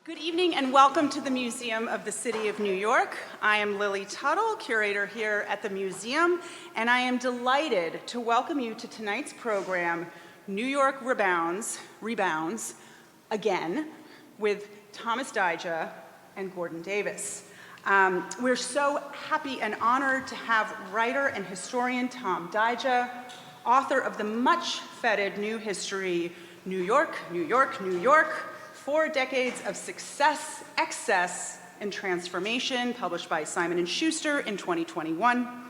Good evening and welcome to the Museum of the City of New York. I am Lily Tuttle, curator here at the museum, and I am delighted to welcome you to tonight's program, New York Rebounds, again, with Thomas Dyja and Gordon Davis. We're so happy and honored to have writer and historian Tom Dyja, author of the much-feted new history, New York, New York, New York, 4 Decades of Success, Excess, and Transformation, published by Simon & Schuster in 2021.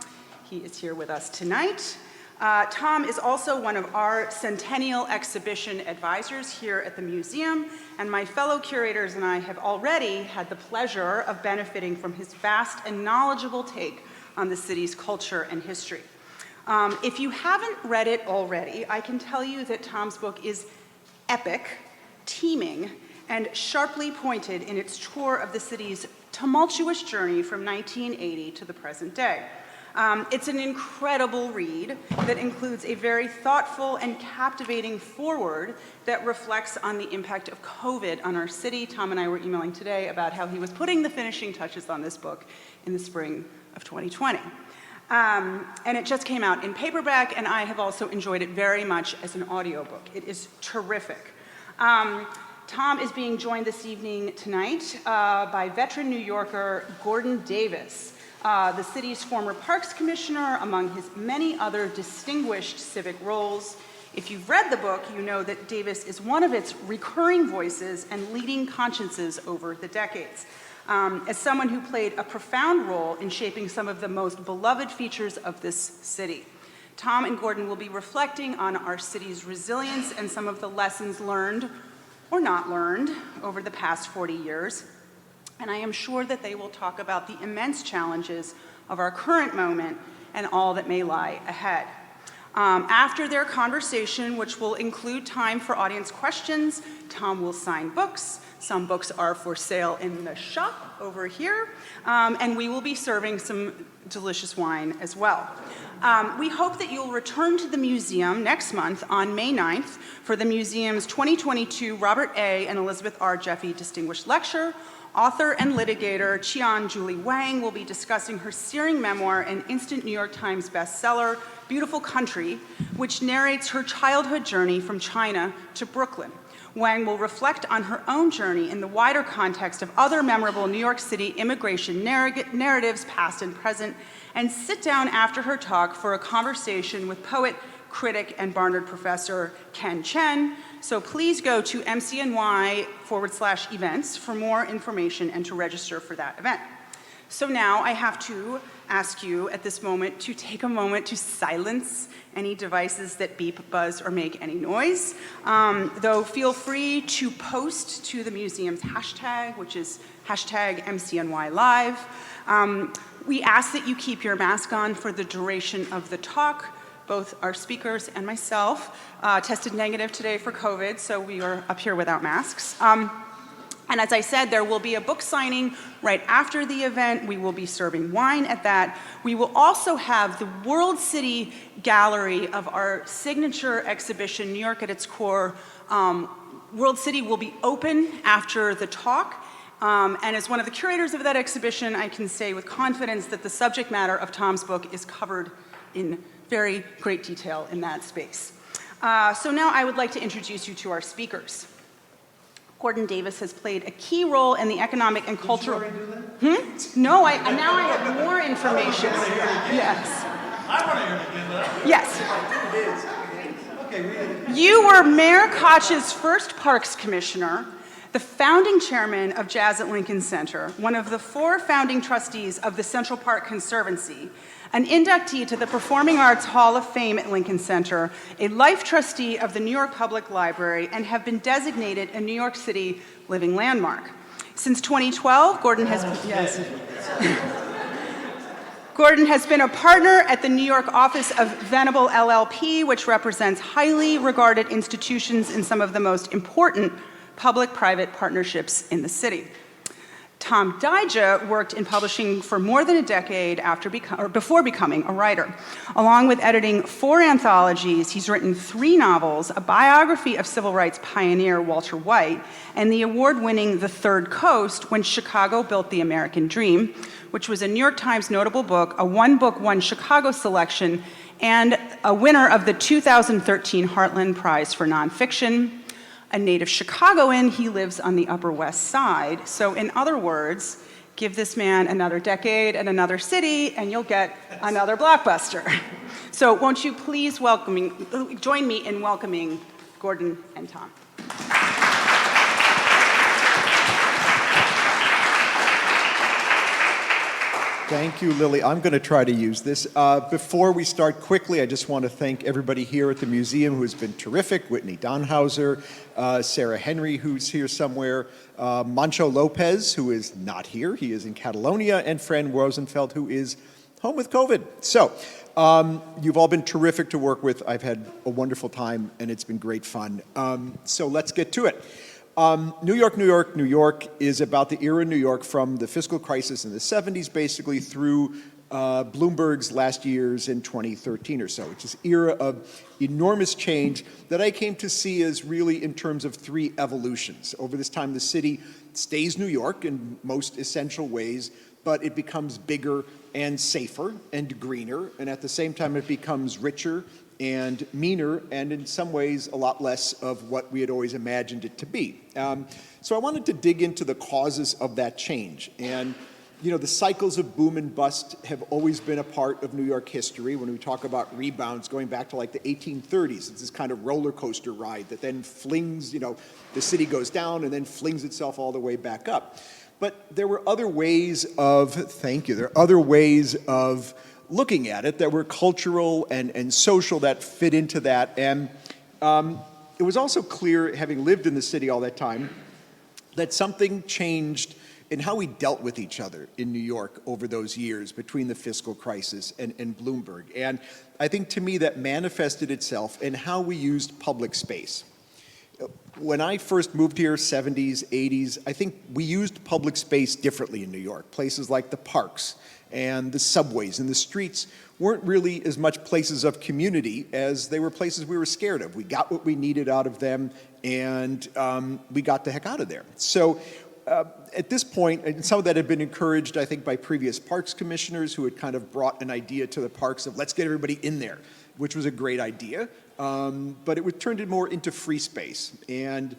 He is here with us tonight. Tom is also one of our Centennial Exhibition advisors here at the museum, and my fellow curators and I have already had the pleasure of benefiting from his vast and knowledgeable take on the city's culture and history. If you haven't read it already, I can tell you that Tom's book is epic, teeming, and sharply pointed in its tour of the city's tumultuous journey from 1980 to the present day. It's an incredible read that includes a very thoughtful and captivating foreword that reflects on the impact of COVID on our city. Tom and I were emailing today about how he was putting the finishing touches on this book in the spring of 2020. And it just came out in paperback, and I have also enjoyed it very much as an audiobook. It is terrific. Tom is being joined this evening tonight by veteran New Yorker Gordon Davis, the city's former Parks Commissioner, among his many other distinguished civic roles. If you've read the book, you know that Davis is one of its recurring voices and leading consciences over the decades. As someone who played a profound role in shaping some of the most beloved features of this city. Tom and Gordon will be reflecting on our city's resilience and some of the lessons learned or not learned over the past 40 years. And I am sure that they will talk about the immense challenges of our current moment and all that may lie ahead. After their conversation, which will include time for audience questions, Tom will sign books. Some books are for sale in the shop over here, and we will be serving some delicious wine as well. We hope that you'll return to the museum next month on May 9th for the museum's 2022 Robert A. and Elizabeth R. Jeffy Distinguished Lecture. Author and litigator Qian Julie Wang will be discussing her searing memoir and instant New York Times bestseller, Beautiful Country, which narrates her childhood journey from China to Brooklyn. Wang will reflect on her own journey in the wider context of other memorable New York City immigration narratives, past and present, and sit down after her talk for a conversation with poet, critic, and Barnard professor Ken Chen. So please go to mcny/events for more information and to register for that event. So now I have to ask you at this moment to take a moment to silence any devices that beep, buzz, or make any noise. Though feel free to post to the museum's hashtag, which is hashtag MCNYLive. We ask that you keep your mask on for the duration of the talk. Both our speakers and myself tested negative today for COVID, so we are up here without masks. And as I said, there will be a book signing right after the event. We will be serving wine at that. We will also have the World City Gallery of our signature exhibition, New York at its core. World City will be open after the talk. And as one of the curators of that exhibition, I can say with confidence that the subject matter of Tom's book is covered in very great detail in that space. So now I would like to introduce you to our speakers. Gordon Davis has played a key role in the economic and cultural... No, now I have more information. Yes. I want to hear it again, though. Yes. Okay, you were Mayor Koch's first Parks Commissioner, the founding chairman of Jazz at Lincoln Center, one of the 4 founding trustees of the Central Park Conservancy, an inductee to the Performing Arts Hall of Fame at Lincoln Center, a life trustee of the New York Public Library, and have been designated a New York City Living Landmark. Since 2012, Gordon has been a partner at the New York office of Venable LLP, which represents highly regarded institutions in some of the most important public-private partnerships in the city. Tom Dyja worked in publishing for more than a decade before becoming a writer. Along with editing 4 anthologies, he's written 3 novels, a biography of civil rights pioneer Walter White, and the award-winning The Third Coast, When Chicago Built the American Dream, which was a New York Times notable book, a One Book, One Chicago selection, and a winner of the 2013 Heartland Prize for Nonfiction. A native Chicagoan, he lives on the Upper West Side. So in other words, give this man another decade and another city, and you'll get another blockbuster. So won't you please join me in welcoming Gordon and Tom. Thank you, Lily. I'm going to try to use this. Before we start quickly, I just want to thank everybody here at the museum who has been terrific. Whitney Donhauser, Sarah Henry, who's here somewhere, Mancho Lopez, who is not here. He is in Catalonia, and Fran Rosenfeld, who is home with COVID. So you've all been terrific to work with. I've had a wonderful time, and it's been great fun. So let's get to it. New York, New York, New York is about the era in New York from the fiscal crisis in the 70s, basically through Bloomberg's last years in 2013 or so. It's this era of enormous change that I came to see as really in terms of 3 evolutions. Over this time, the city stays New York in most essential ways, but it becomes bigger and safer and greener, and at the same time it becomes richer and meaner, and in some ways a lot less of what we had always imagined it to be. So I wanted to dig into the causes of that change. And you know, the cycles of boom and bust have always been a part of New York history. When we talk about rebounds going back to like the 1830s, it's this kind of roller coaster ride that then flings, you know, the city goes down and then flings itself all the way back up. But there were other ways of, there are other ways of looking at it that were cultural and social that fit into that. And it was also clear, having lived in the city all that time, that something changed in how we dealt with each other in New York over those years between the fiscal crisis and Bloomberg. And I think to me that manifested itself in how we used public space. When I first moved here, 70s, 80s, I think we used public space differently in New York. Places like the parks and the subways and the streets weren't really as much places of community as they were places we were scared of. We got what we needed out of them, and we got the heck out of there. So at this point, and some of that had been encouraged, I think, by previous parks commissioners who had kind of brought an idea to the parks of let's get everybody in there, which was a great idea. But it turned it more into free space. And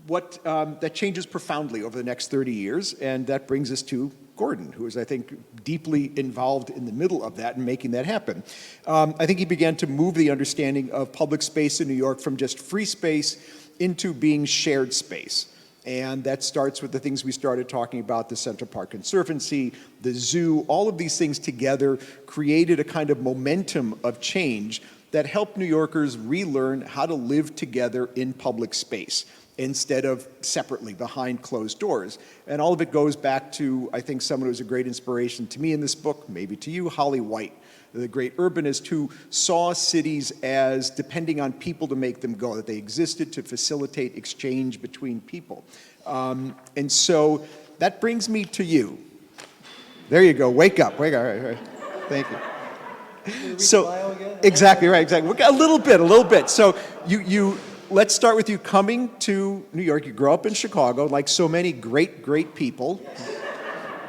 that changes profoundly over the next 30 years, and that brings us to Gordon, who is, I think, deeply involved in the middle of that and making that happen. I think he began to move the understanding of public space in New York from just free space into being shared space. And that starts with the things we started talking about, the Central Park Conservancy, the zoo. All of these things together created a kind of momentum of change that helped New Yorkers relearn how to live together in public space instead of separately behind closed doors. And all of it goes back to, I think, someone who was a great inspiration to me in this book, maybe to you, Holly White, the great urbanist who saw cities as depending on people to make them go, that they existed to facilitate exchange between people. And so that brings me to you. There you go, wake up, wake up, right. Thank you. So, exactly, right, exactly. A little bit. So let's start with you coming to New York. You grew up in Chicago, like so many great people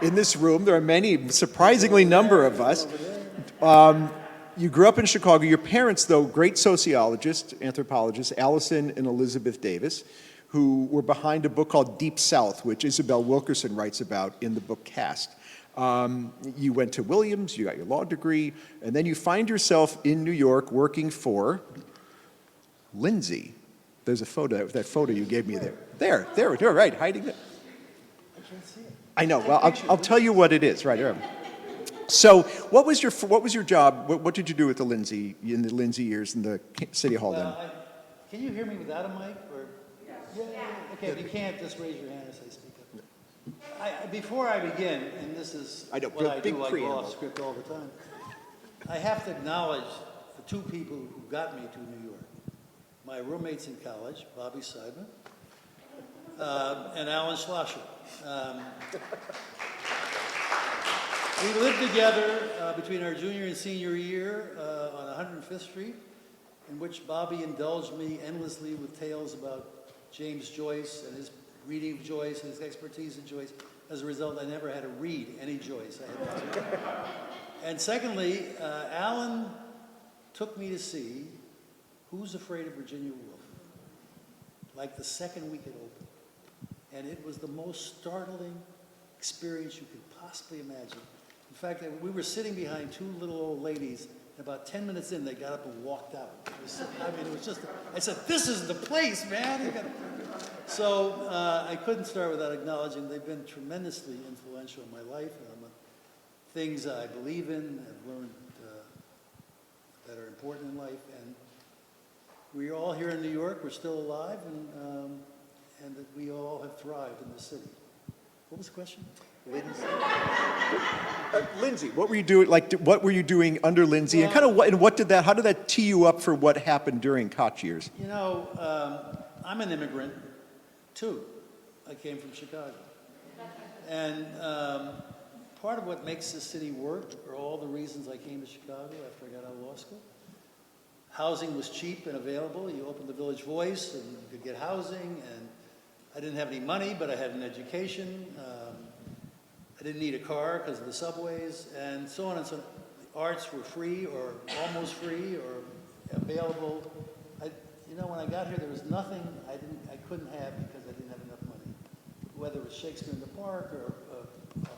in this room. There are many, surprisingly number of us. You grew up in Chicago. Your parents, though, great sociologists, anthropologists, Allison and Elizabeth Davis, who were behind a book called Deep South, which Isabel Wilkerson writes about in the book Caste. You went to Williams, you got your law degree, and then you find yourself in New York working for Lindsay. There's a photo, that photo you gave me there. There, right, hiding it. I can't see it. I know, well, I'll tell you what it is, right here. So, what was your job? What did you do with the Lindsay in the Lindsay years in the City Hall then? Can you hear me without a mic? Or? Yes. Yeah. Okay, if you can't, just raise your hand as I speak up. Before I begin, and this is what I do, I go off script all the time, I have to acknowledge the 2 people who got me to New York. My roommates in college, Bobby Seidman, and Alan Schlosser. We lived together between our junior and senior year on 105th Street, in which Bobby indulged me endlessly with tales about James Joyce and his reading of Joyce and his expertise in Joyce. As a result, I never had to read any Joyce. And secondly, Alan took me to see Who's Afraid of Virginia Woolf, like the second week it opened. And it was the most startling experience you could possibly imagine. In fact, we were sitting behind two little old ladies, and about 10 minutes in, they got up and walked out. It was just, I said, this is the place, man. So I couldn't start without acknowledging they've been tremendously influential in my life, and things I believe in, have learned that are important in life. And we're all here in New York, we're still alive, and that we all have thrived in the city. What was the question? Lindsay, what were you doing? What were you doing under Lindsay, Well, and kind of what? And what did that? How did that tee you up for what happened during Koch years? You know, I'm an immigrant too. I came from Chicago, and part of what makes this city work are all the reasons I came to Chicago after I got out of law school. Housing was cheap and available. You opened the Village Voice, and you could get housing. And I didn't have any money, but I had an education. I didn't need a car because of the subways, and so on and so on. The arts were free or almost free or available. You know, when I got here, there was nothing I couldn't have because I didn't have enough money. Whether it was Shakespeare in the Park or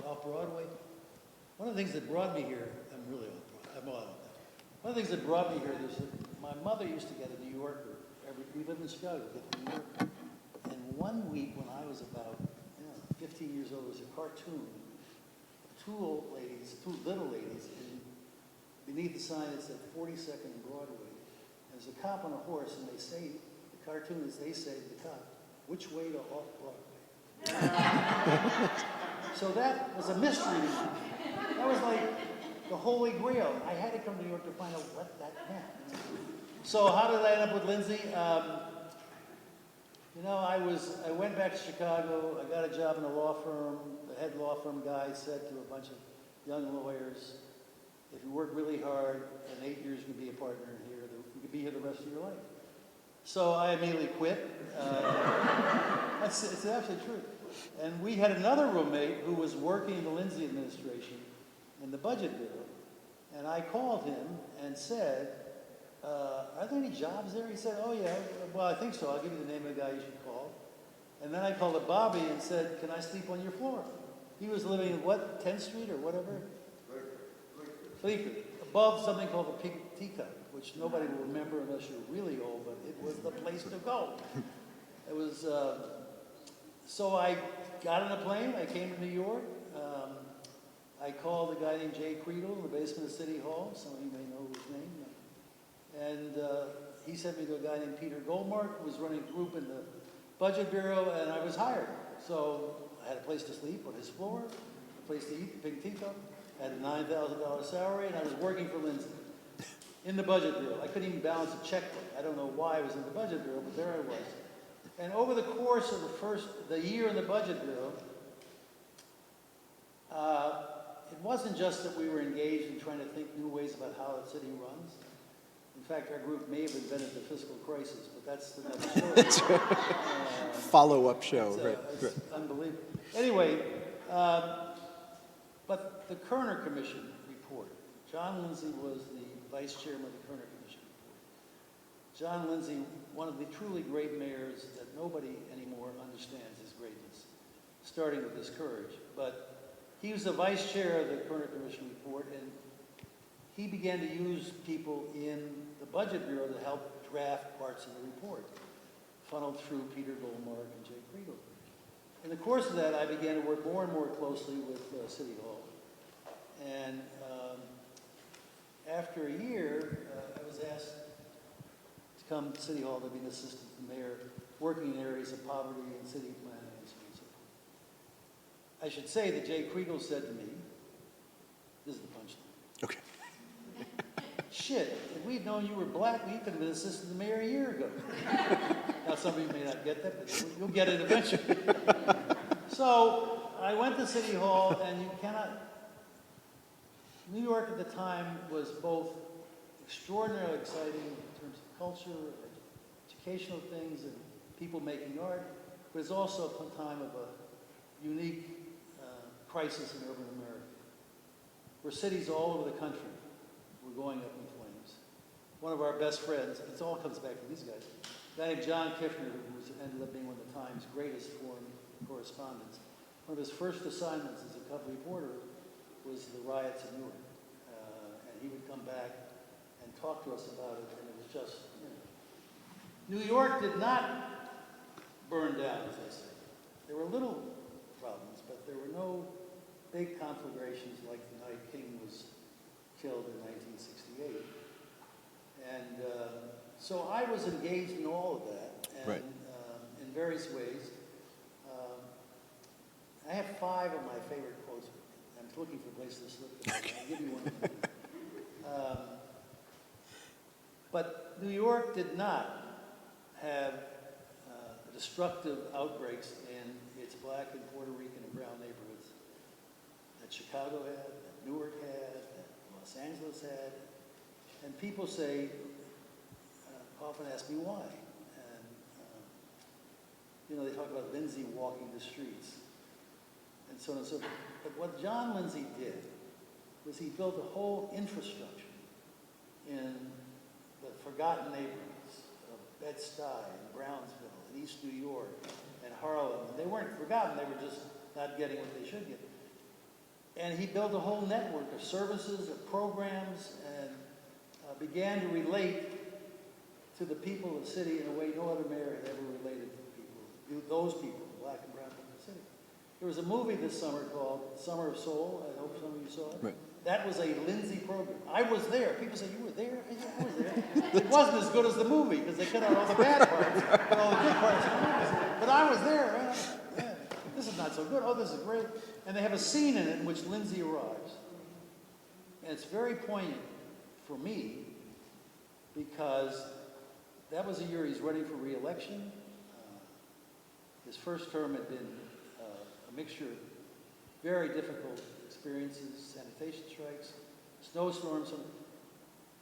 off Broadway. One of the things that brought me here, I'm all out. One of the things that brought me here is that my mother used to get a New Yorker. We lived in Chicago, get the New Yorker. And one week when I was about 15 years old, there was a cartoon of two little ladies, and beneath the sign it said 42nd and Broadway. And there's a cop on a horse, and they say, the cartoon is they say to the cop, which way to off Broadway? So that was a mystery to me. That was like the Holy Grail. I had to come to New York to find out what that meant. So how did I end up with Lindsay? You know, I went back to Chicago. I got a job in a law firm. The head law firm guy said to a bunch of young lawyers, if you work really hard, in 8 years you can be a partner here. You could be here the rest of your life. So I immediately quit. It's absolutely true. And we had another roommate who was working in the Lindsay administration in the Budget Bureau. And I called him and said, are there any jobs there? He said, oh yeah, well I think so. I'll give you the name of the guy you should call. And then I called up Bobby and said, can I sleep on your floor? He was living in what, 10th Street or whatever? Bleecker. Above something called the Teacup, which nobody will remember unless you're really old, but it was the place to go. It was, so I got on a plane, I came to New York. I called a guy named Jay Creedle in the basement of City Hall. Some of you may know his name. And he sent me to a guy named Peter Goldmark, who was running a group in the Budget Bureau, and I was hired. So I had a place to sleep on his floor, a place to eat, the Pink Teacup, had a $9,000 salary, and I was working for Lindsay in the Budget Bureau. I couldn't even balance a checkbook. I don't know why I was in the Budget Bureau, but there I was. And over the course of the year in the Budget Bureau, it wasn't just that we were engaged in trying to think new ways about how the city runs. In fact, our group may have invented the fiscal crisis, but that's another story. Follow-up show. It's unbelievable. Anyway, but the Kerner Commission report. John Lindsay was the vice chairman of the Kerner Commission report. John Lindsay, one of the truly great mayors that nobody anymore understands his greatness, starting with his courage. But he was the vice chair of the Kerner Commission report, and he began to use people in the Budget Bureau to help draft parts of the report, funneled through Peter Goldmark and Jay Creedle. In the course of that, I began to work more and more closely with City Hall. And after a year, I was asked to come to City Hall to be an assistant to the mayor, working in areas of poverty and city planning and so on and so forth. I should say that Jay Creedle said to me, this is the punchline. Okay. Shit, if we'd known you were black, you could have been assistant to the mayor a year ago. Now, some of you may not get that, but you'll get it eventually. So I went to City Hall, and you cannot, New York at the time was both extraordinarily exciting in terms of culture, educational things, and people making art, but it's also a time of a unique crisis in urban America, where cities all over the country were going up in flames. One of our best friends, it all comes back to these guys, a guy named John Kiffner, who ended up being one of the Times' greatest foreign correspondents. One of his first assignments as a cub reporter was the riots in Newark. And he would come back and talk to us about it, and it was just, you know. New York did not burn down, as I say. There were little problems, but there were no big conflagrations like the night King was killed in 1968. And so I was engaged in all of that, and Right. In various ways. I have 5 of my favorite quotes. I'm looking for a place to slip them. I'll give you one of them. But New York did not have destructive outbreaks in its black and Puerto Rican and brown neighborhoods that Chicago had, that Newark had, that Los Angeles had. And people say, often ask me why. And, you know, they talk about Lindsay walking the streets and so on and so forth. But what John Lindsay did was he built a whole infrastructure in the forgotten neighborhoods of Bed-Stuy and Brownsville and East New York and Harlem. And they weren't forgotten, they were just not getting what they should get. And he built a whole network of services, of programs, and began to relate to the people of the city in a way no other mayor had ever related to people, those people, the black and brown people of the city. There was a movie this summer called Summer of Soul. I hope some of you saw it. Right. That was a Lindsay program. I was there. People say, you were there? Yeah, I was there. It wasn't as good as the movie because they cut out all the bad parts and all the good parts. But I was there. Right? Yeah. This is not so good. Oh, this is great. And they have a scene in it in which Lindsay arrives. And it's very poignant for me because that was the year he's running for re-election. His first term had been a mixture of very difficult experiences, sanitation strikes, snowstorms,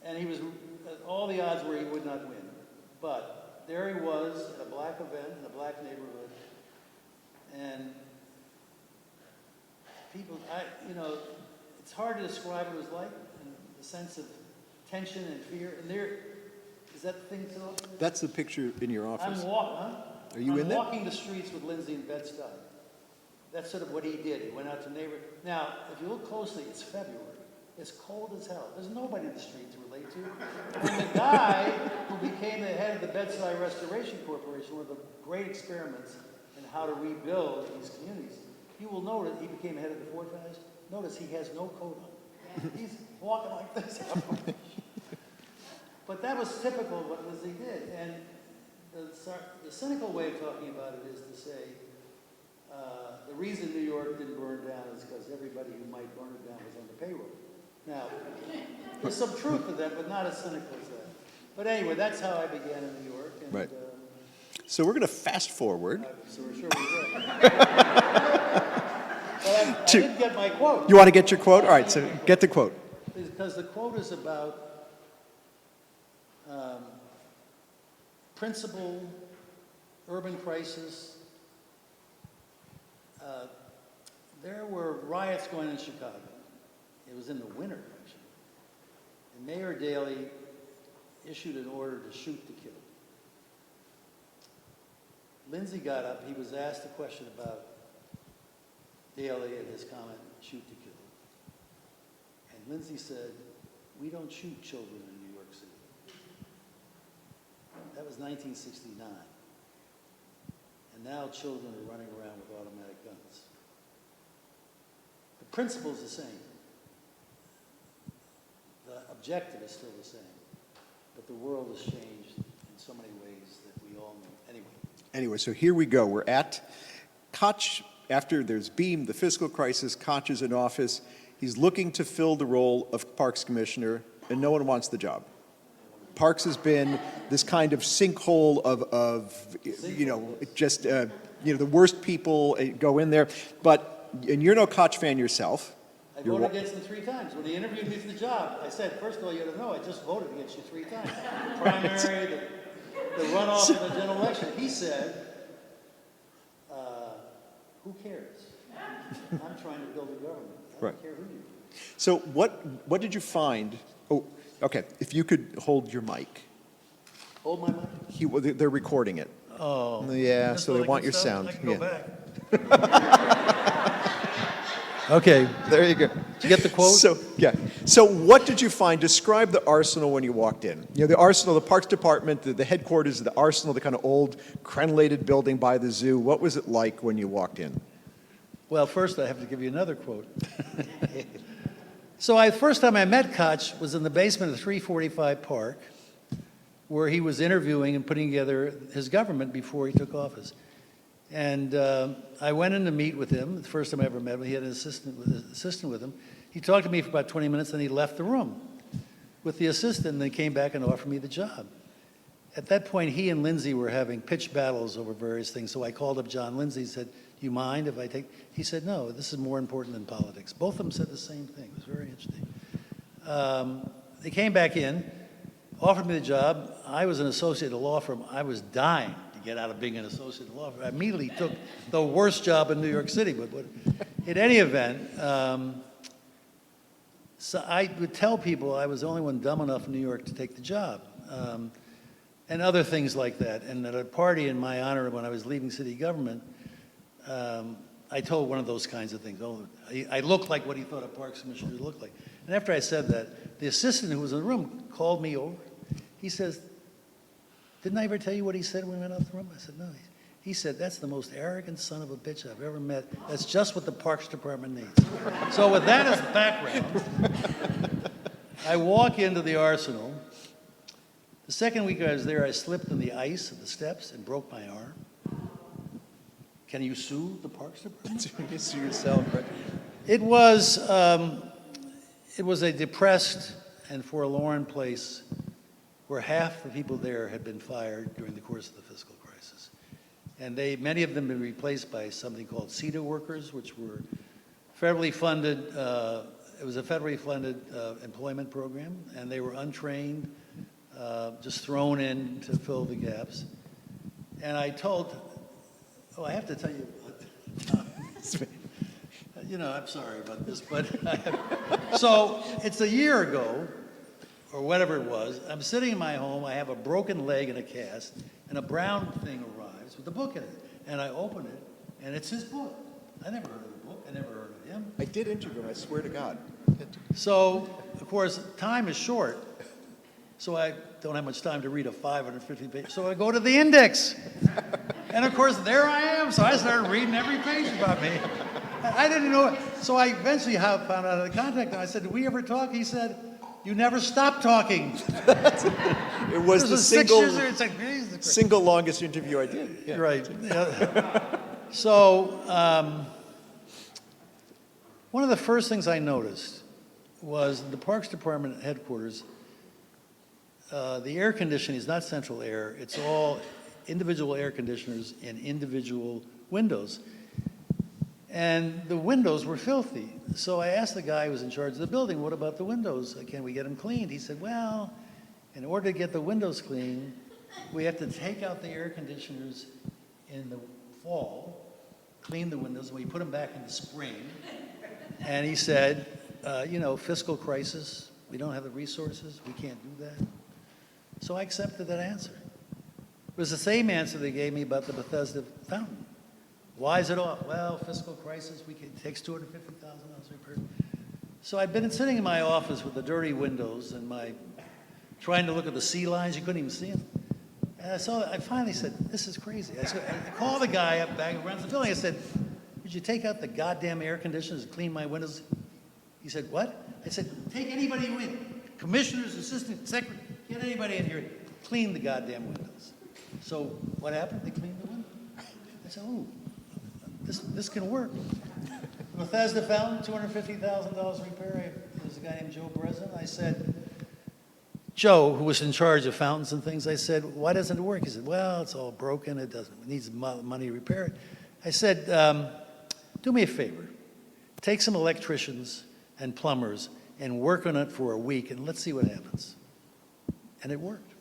and he was, all the odds were he would not win. But there he was at a black event in a black neighborhood, and people, you know, it's hard to describe what it was like, and the sense of tension and fear. And there, is that the thing still? That's the picture in your office. Are you in there? I'm walking the streets with Lindsay and Bed-Stuy. That's sort of what he did. He went out to neighborhoods. Now, if you look closely, it's February. It's cold as hell. There's nobody in the street to relate to. And the guy who became the head of the Bed-Stuy Restoration Corporation, one of the great experiments in how to rebuild these communities, you will notice he became head of the Ford Foundation. Notice he has no coat on. He's walking like this. But that was typical of what Lindsay did. And the cynical way of talking about it is to say, the reason New York didn't burn down is because everybody who might burn it down was on the payroll. Now, there's some truth to that, but not as cynical as that. But anyway, that's how I began in New York. And, Right. So we're going to fast forward. So we're sure we did. But I didn't get my quote. You want to get your quote? All right, so get the quote. Because the quote is about principle, urban crisis. There were riots going on in Chicago. It was in the winter, actually. And Mayor Daley issued an order to shoot to kill. Lindsay got up. He was asked a question about Daley and his comment, shoot to kill. And Lindsay said, we don't shoot children in New York City. That was 1969. And now children are running around with automatic guns. The principle is the same. The objective is still the same. But the world has changed in so many ways that we all know. Anyway, so here we go. We're at Koch, after there's Beam, the fiscal crisis, Koch is in office. He's looking to fill the role of Parks Commissioner, and no one wants the job. Parks has been this kind of sinkhole of you know, just the worst people go in there. And you're no Koch fan yourself. I voted against him 3 times. When he interviewed me for the job, I said, first of all, you got to know, I just voted against you 3 times. Primary, the runoff, and the general election. He said, who cares? I'm trying to build a government. I don't care who you are. So what did you find? Oh, okay. If you could hold your mic. Hold my mic? They're recording it. Oh. Yeah, so they want your sound. I can go back. Okay. There you go. Did you get the quote? So what did you find? Describe the Arsenal when you walked in. The Arsenal, the Parks Department, the headquarters of the Arsenal, the kind of old crenellated building by the zoo. What was it like when you walked in? Well, first I have to give you another quote. So first time I met Koch was in the basement of 345 Park, where he was interviewing and putting together his government before he took office. And I went in to meet with him, the first time I ever met him. He had an assistant with him. He talked to me for about 20 minutes, then he left the room with the assistant, and then came back and offered me the job. At that point, he and Lindsay were having pitch battles over various things, so I called up John Lindsay and said, do you mind if I take... He said, no, this is more important than politics. Both of them said the same thing. It was very interesting. They came back in, offered me the job. I was an associate at a law firm. I was dying to get out of being an associate at a law firm. I immediately took the worst job in New York City. But in any event, so I would tell people I was the only one dumb enough in New York to take the job. And other things like that. And at a party in my honor when I was leaving city government, I told one of those kinds of things. Oh, I looked like what he thought a Parks Commissioner looked like. And after I said that, the assistant who was in the room called me over. He says, didn't I ever tell you what he said when we went out the room? I said, no. He said, that's the most arrogant son of a bitch I've ever met. That's just what the Parks Department needs. So with that as background, I walk into the Arsenal. The second week I was there, I slipped in the ice of the steps and broke my arm. Can you sue the Parks Department? You can sue yourself, right? It was a depressed and forlorn place where half the people there had been fired during the course of the fiscal crisis. And many of them had been replaced by something called CETA workers, which were federally funded. It was a federally funded employment program, and they were untrained, just thrown in to fill the gaps. And I told... Oh, I have to tell you I'm sorry about this, but so it's a year ago, or whatever it was. I'm sitting in my home. I have a broken leg in a cast, and a brown thing arrives with a book in it. And I open it, and it's his book. I never heard of the book. I never heard of him. I did interview him, I swear to God. So, of course, time is short. So I don't have much time to read a 550 page. So I go to the index. And of course, there I am. So I started reading every page about me. I didn't know it. So I eventually found out the contact. And I said, did we ever talk? He said, you never stopped talking. It was the single longest interview I did. Yeah. Right. Yeah. So one of the first things I noticed was the Parks Department headquarters. The air conditioning is not central air. It's all individual air conditioners in individual windows. And the windows were filthy. So I asked the guy who was in charge of the building, what about the windows? Can we get them cleaned? He said, well, in order to get the windows clean, we have to take out the air conditioners in the fall, clean the windows, and we put them back in the spring. And he said, fiscal crisis, we don't have the resources, we can't do that. So I accepted that answer. It was the same answer they gave me about the Bethesda fountain. Why is it off? Well, fiscal crisis, it takes $250,000 repair. So I'd been sitting in my office with the dirty windows and trying to look at the sea lines. You couldn't even see them. And I finally said, this is crazy. I called the guy up back who runs the building. I said, would you take out the goddamn air conditioners and clean my windows? He said, what? I said, take anybody you in. Commissioners, assistant, secretary, get anybody in here, clean the goddamn windows. So what happened? They cleaned the windows. I said, oh, this can work. Bethesda fountain, $250,000 repair. There's a guy named Joe Breslin. I said, Joe, who was in charge of fountains and things, I said, why doesn't it work? He said, well, it's all broken, it needs money to repair it. I said, do me a favor, take some electricians and plumbers and work on it for a week and let's see what happens. And it worked.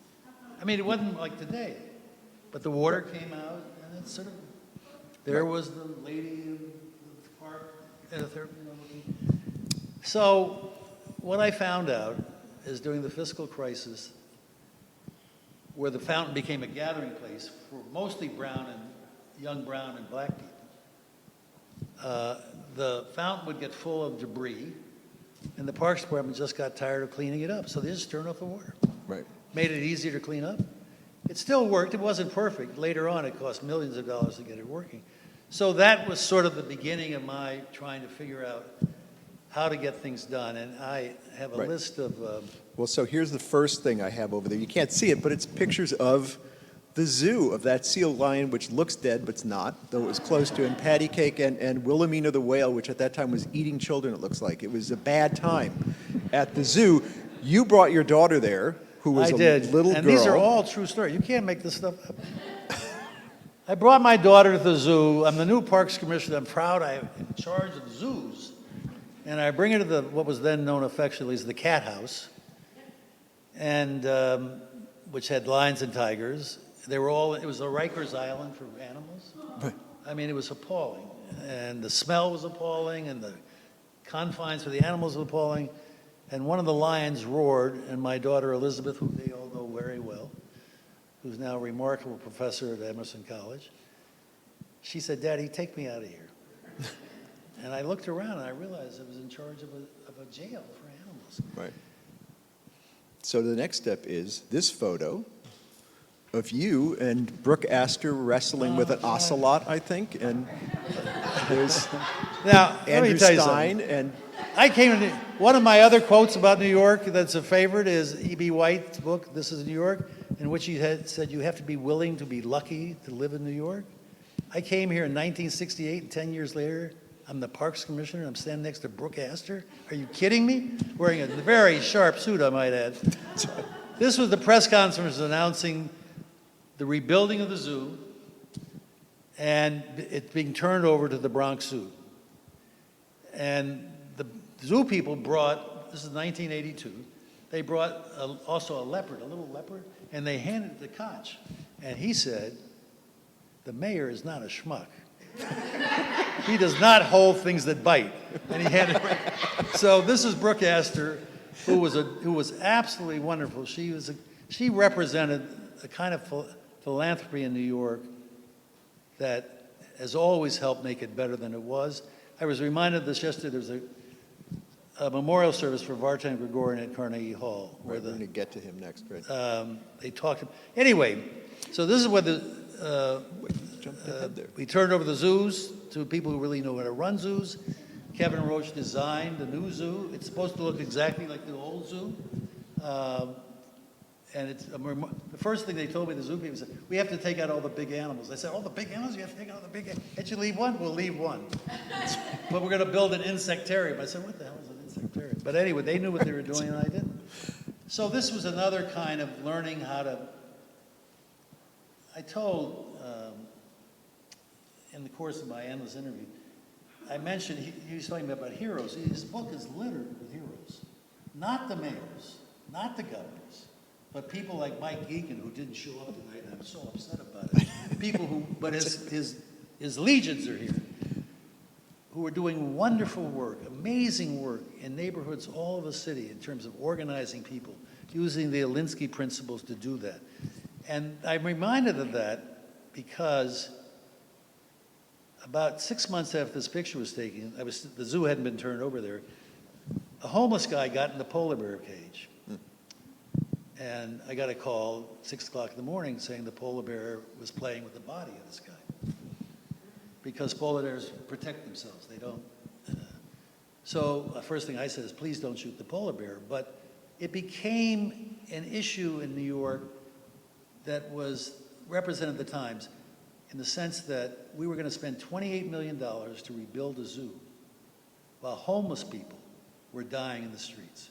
I mean, it wasn't like today, but the water came out and it sort of, there was the lady in the park. So what I found out is during the fiscal crisis, where the fountain became a gathering place for mostly young brown and black people, the fountain would get full of debris, and the Parks Department just got tired of cleaning it up, so they just turned off the water. Right. Made it easier to clean up. It still worked. It wasn't perfect. Later on, it cost millions of dollars to get it working. So that was sort of the beginning of my trying to figure out how to get things done, and I have a list of... Well, so here's the first thing I have over there. You can't see it, but it's pictures of the zoo, of that seal lion, which looks dead, but it's not, though it was close to, and Patty Cake and Wilhelmina the whale, which at that time was eating children, it looks like. It was a bad time at the zoo. You brought your daughter there, who was a little girl. And these are all true stories. You can't make this stuff up. I brought my daughter to the zoo. I'm the new Parks Commissioner. I'm proud I'm in charge of zoos. And I bring her to what was then known affectionately as the Cat House, and which had lions and tigers. They were all, it was a Rikers Island for animals. Right. I mean, it was appalling. And the smell was appalling, and the confines for the animals were appalling. And one of the lions roared, and my daughter Elizabeth, who they all know very well, who's now a remarkable professor at Emerson College, she said, Daddy, take me out of here. And I looked around and I realized I was in charge of a jail for animals. Right. So the next step is this photo of you and Brooke Astor wrestling with an ocelot, I think, and there's now, Andrew Stein and... I came in, one of my other quotes about New York that's a favorite is E.B. White's book, This is New York, in which he had said you have to be willing to be lucky to live in New York. I came here in 1968, and 10 years later, I'm the Parks Commissioner, and I'm standing next to Brooke Astor. Are you kidding me? Wearing a very sharp suit, I might add. This was the press conference announcing the rebuilding of the zoo and it being turned over to the Bronx Zoo. And the zoo people brought, this is 1982, they brought also a leopard, a little leopard, and they handed it to Koch. And he said, the mayor is not a schmuck. He does not hold things that bite. And he handed it. So this is Brooke Astor, who was absolutely wonderful. She represented a kind of philanthropy in New York that has always helped make it better than it was. I was reminded of this yesterday. There was a memorial service for Vartan Gregorian at Carnegie Hall. Where we're going to get to him next, right? They talked. Anyway, so this is what we turned over the zoos to people who really know how to run zoos. Kevin Roach designed the new zoo. It's supposed to look exactly like the old zoo. And it's the first thing they told me, the zoo people said, we have to take out all the big animals. I said, all the big animals? You have to take out all the big animals? Can't you leave one? We'll leave one. But we're going to build an insectarium. I said, what the hell is an insectarium? But anyway, they knew what they were doing and I didn't. So this was another kind of learning how to, I told, in the course of my endless interview, I mentioned, he was talking about heroes. His book is littered with heroes. Not the mayors, not the governors, but people like Mike Geekin, who didn't show up tonight, and I'm so upset about it. People who, but his legions are here, who are doing wonderful work, amazing work in neighborhoods all over the city in terms of organizing people, using the Alinsky principles to do that. And I'm reminded of that because about 6 months after this picture was taken, the zoo hadn't been turned over there, a homeless guy got in the polar bear cage. And I got a call at 6 o'clock in the morning saying the polar bear was playing with the body of this guy. Because polar bears protect themselves, they don't. So the first thing I said is, please don't shoot the polar bear. But it became an issue in New York that was represented at the Times in the sense that we were going to spend $28 million to rebuild a zoo while homeless people were dying in the streets.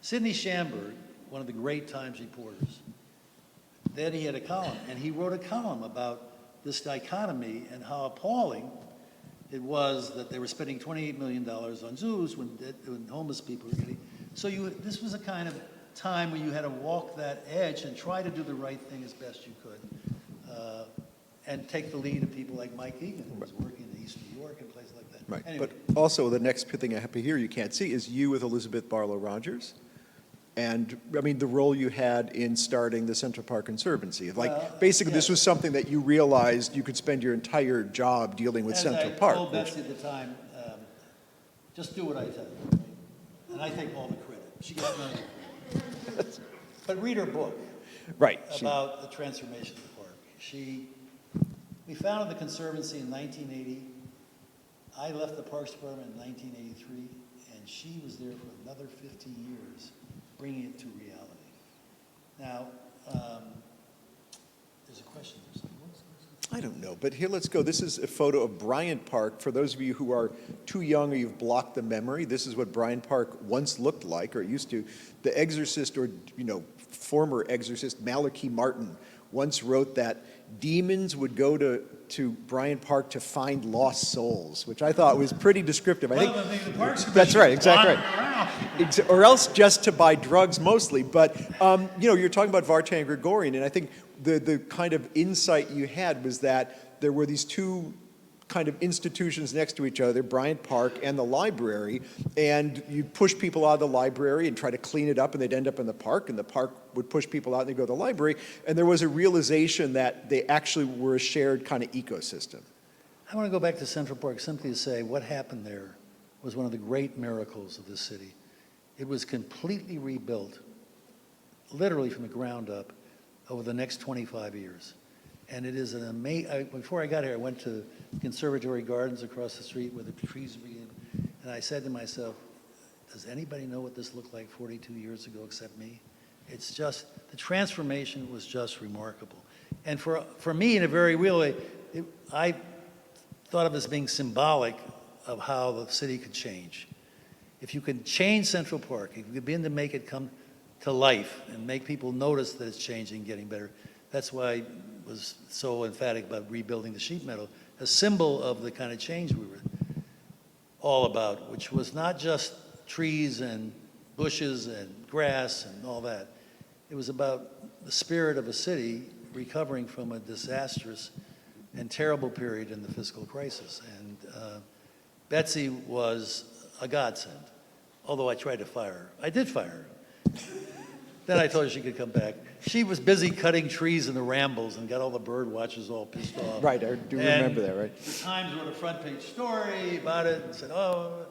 Sidney Schamberg, one of the great Times reporters. Then he had a column, and he wrote a column about this dichotomy and how appalling it was that they were spending $28 million on zoos when homeless people were getting. So this was a kind of time where you had to walk that edge and try to do the right thing as best you could, and take the lead of people like Mike Egan, who was working in East New York and places like that. Right, Anyway. but also the next thing I have here you can't see is you with Elizabeth Barlow Rogers. And, I mean, the role you had in starting the Central Park Conservancy. Like, basically, this was something that you realized you could spend your entire job dealing with Central Park. I told Betsy at the time, just do what I tell you. And I take all the credit. She gets none of the credit. But read her book. Right. About the transformation of the park. We founded the Conservancy in 1980. I left the Parks Department in 1983, and she was there for another 15 years. Bringing it to reality. Now, there's a question there. I don't know, but here, let's go. This is a photo of Bryant Park. For those of you who are too young or you've blocked the memory, this is what Bryant Park once looked like, or used to. The exorcist, or former exorcist Malachi Martin, once wrote that demons would go to Bryant Park to find lost souls, which I thought was pretty descriptive. I think the Parks that's right, exactly right. Or else just to buy drugs mostly. But you're talking about Vartan Gregorian, and I think the kind of insight you had was that there were these two kind of institutions next to each other, Bryant Park and the library, and you'd push people out of the library and try to clean it up, and they'd end up in the park, and the park would push people out and they'd go to the library, and there was a realization that they actually were a shared kind of ecosystem. I want to go back to Central Park simply to say what happened there was one of the great miracles of this city. It was completely rebuilt, literally from the ground up, over the next 25 years. And it is an amazing, before I got here, I went to Conservatory Gardens across the street where the trees were in, and I said to myself, does anybody know what this looked like 42 years ago except me? It's just, the transformation was just remarkable. And for me, in a very real way, I thought of it as being symbolic of how the city could change. If you could change Central Park, if you could begin to make it come to life and make people notice that it's changing, getting better, that's why I was so emphatic about rebuilding the sheep meadow, a symbol of the kind of change we were all about, which was not just trees and bushes and grass and all that. It was about the spirit of a city recovering from a disastrous and terrible period in the fiscal crisis. And Betsy was a godsend, although I tried to fire her. I did fire her. Then I told her she could come back. She was busy cutting trees in the Rambles and got all the bird watchers all pissed off. Right, I do remember that, right? The Times wrote a front page story about it and said, oh.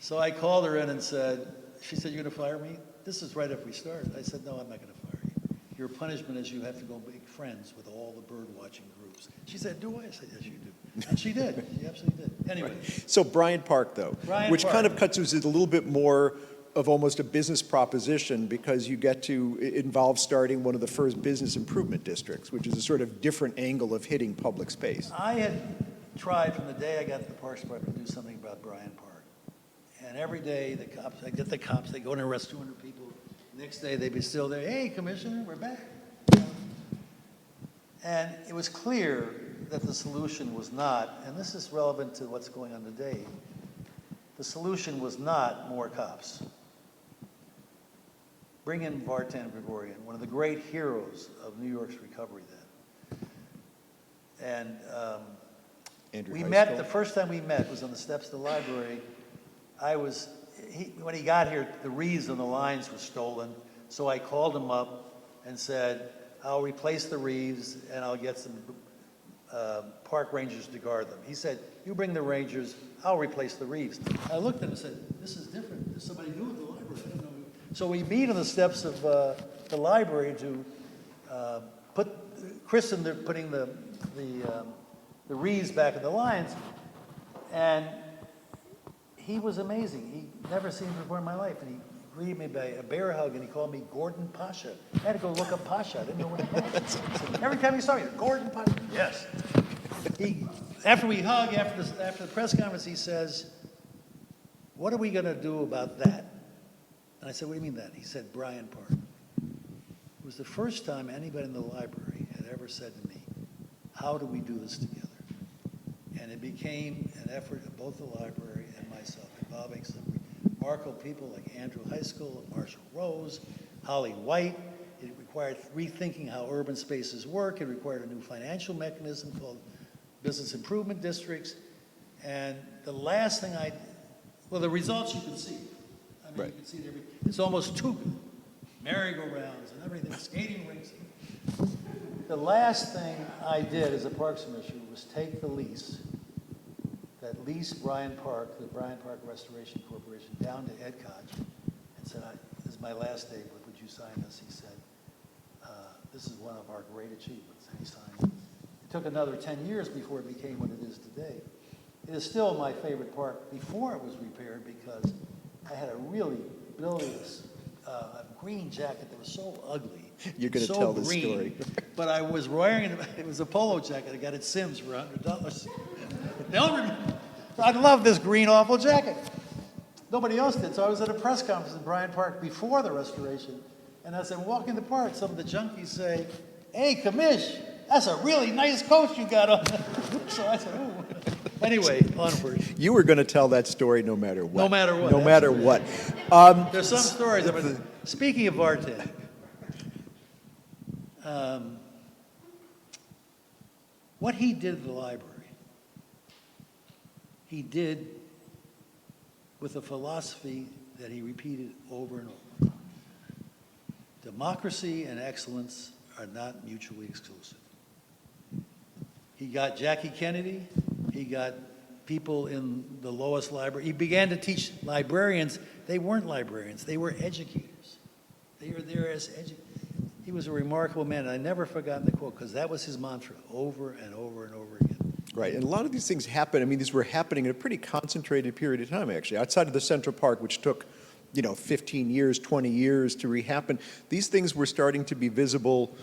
So I called her in and said, she said, you're going to fire me? This is right after we started. I said, no, I'm not going to fire you. Your punishment is you have to go make friends with all the bird watching groups. She said, do I? I said, yes, you do. And she did. She absolutely did. Anyway. Right. So Bryant Park, though, which kind of cuts us a little bit more of almost a business proposition, because you get to involve starting one of the first business improvement districts, which is a sort of different angle of hitting public space. I had tried from the day I got to the Parks Department to do something about Bryan Park. And every day the cops, I get the cops, they go and arrest 200 people. Next day they'd be still there, hey, Commissioner, we're back. And it was clear that the solution was not, and this is relevant to what's going on today, the solution was not more cops. Bring in Vartan Gregorian, one of the great heroes of New York's recovery then. And we met, the first time we met was on the steps of the library. When he got here, the wreaths on the lines were stolen, so I called him up and said, I'll replace the wreaths and I'll get some park rangers to guard them. He said, you bring the rangers, I'll replace the wreaths. I looked at him and said, this is different. There's somebody new at the library. I don't know. So we meet on the steps of the library to christen putting the wreaths back in the lines, and he was amazing. He never seen me before in my life, and he greeted me by a bear hug, and he called me Gordon Pasha. I had to go look up Pasha. I didn't know what it was. So every time he saw me, Gordon Pasha. Yes. After we hug, after the press conference, he says, "What are we going to do about that?" And And I said, what do you mean that? He said, Bryant Park. It was the first time anybody in the library had ever said to me, how do we do this together? And it became an effort of both the library and myself, involving some remarkable people like Andrew High School and Marshall Rose, Holly White. It required rethinking how urban spaces work. It required a new financial mechanism called business improvement districts. And the last thing well, the results you can see. I mean, Right. you can see it it's almost too good. Merry-go-rounds and everything, skating rinks. The last thing I did as a Parks Commissioner was take the lease that leased Bryan Park, the Bryan Park Restoration Corporation, down to Ed Koch and said, this is my last day, but would you sign this? He said, this is one of our great achievements. And he signed it. It took another 10 years before it became what it is today. It is still my favorite park before it was repaired because I had a really bilious green jacket that was so ugly. You're going to so tell the green, story. But I was wearing it was a polo jacket I got at Sim's for $100. I love this green awful jacket. Nobody else did. So I was at a press conference in Bryan Park before the restoration, and as I'm walking the park, some of the junkies say, hey, Commish, that's a really nice coat you got on. So I said, ooh. Anyway, onward. You were going to tell that story no matter what. No matter what. No matter what. There's some stories of it. Speaking of Vartan, what he did at the library, he did with a philosophy that he repeated over and over. Democracy and excellence are not mutually exclusive. He got Jackie Kennedy, he got people in the lowest library. He began to teach librarians. They weren't librarians, they were educators. They were there as educators. He was a remarkable man, and I never forgotten the quote, because that was his mantra over and over and over again. Right, and a lot of these things happen. I mean, these were happening in a pretty concentrated period of time, actually. Outside of the Central Park, which took, 15 years, 20 years to rehappen, these things were starting to be visible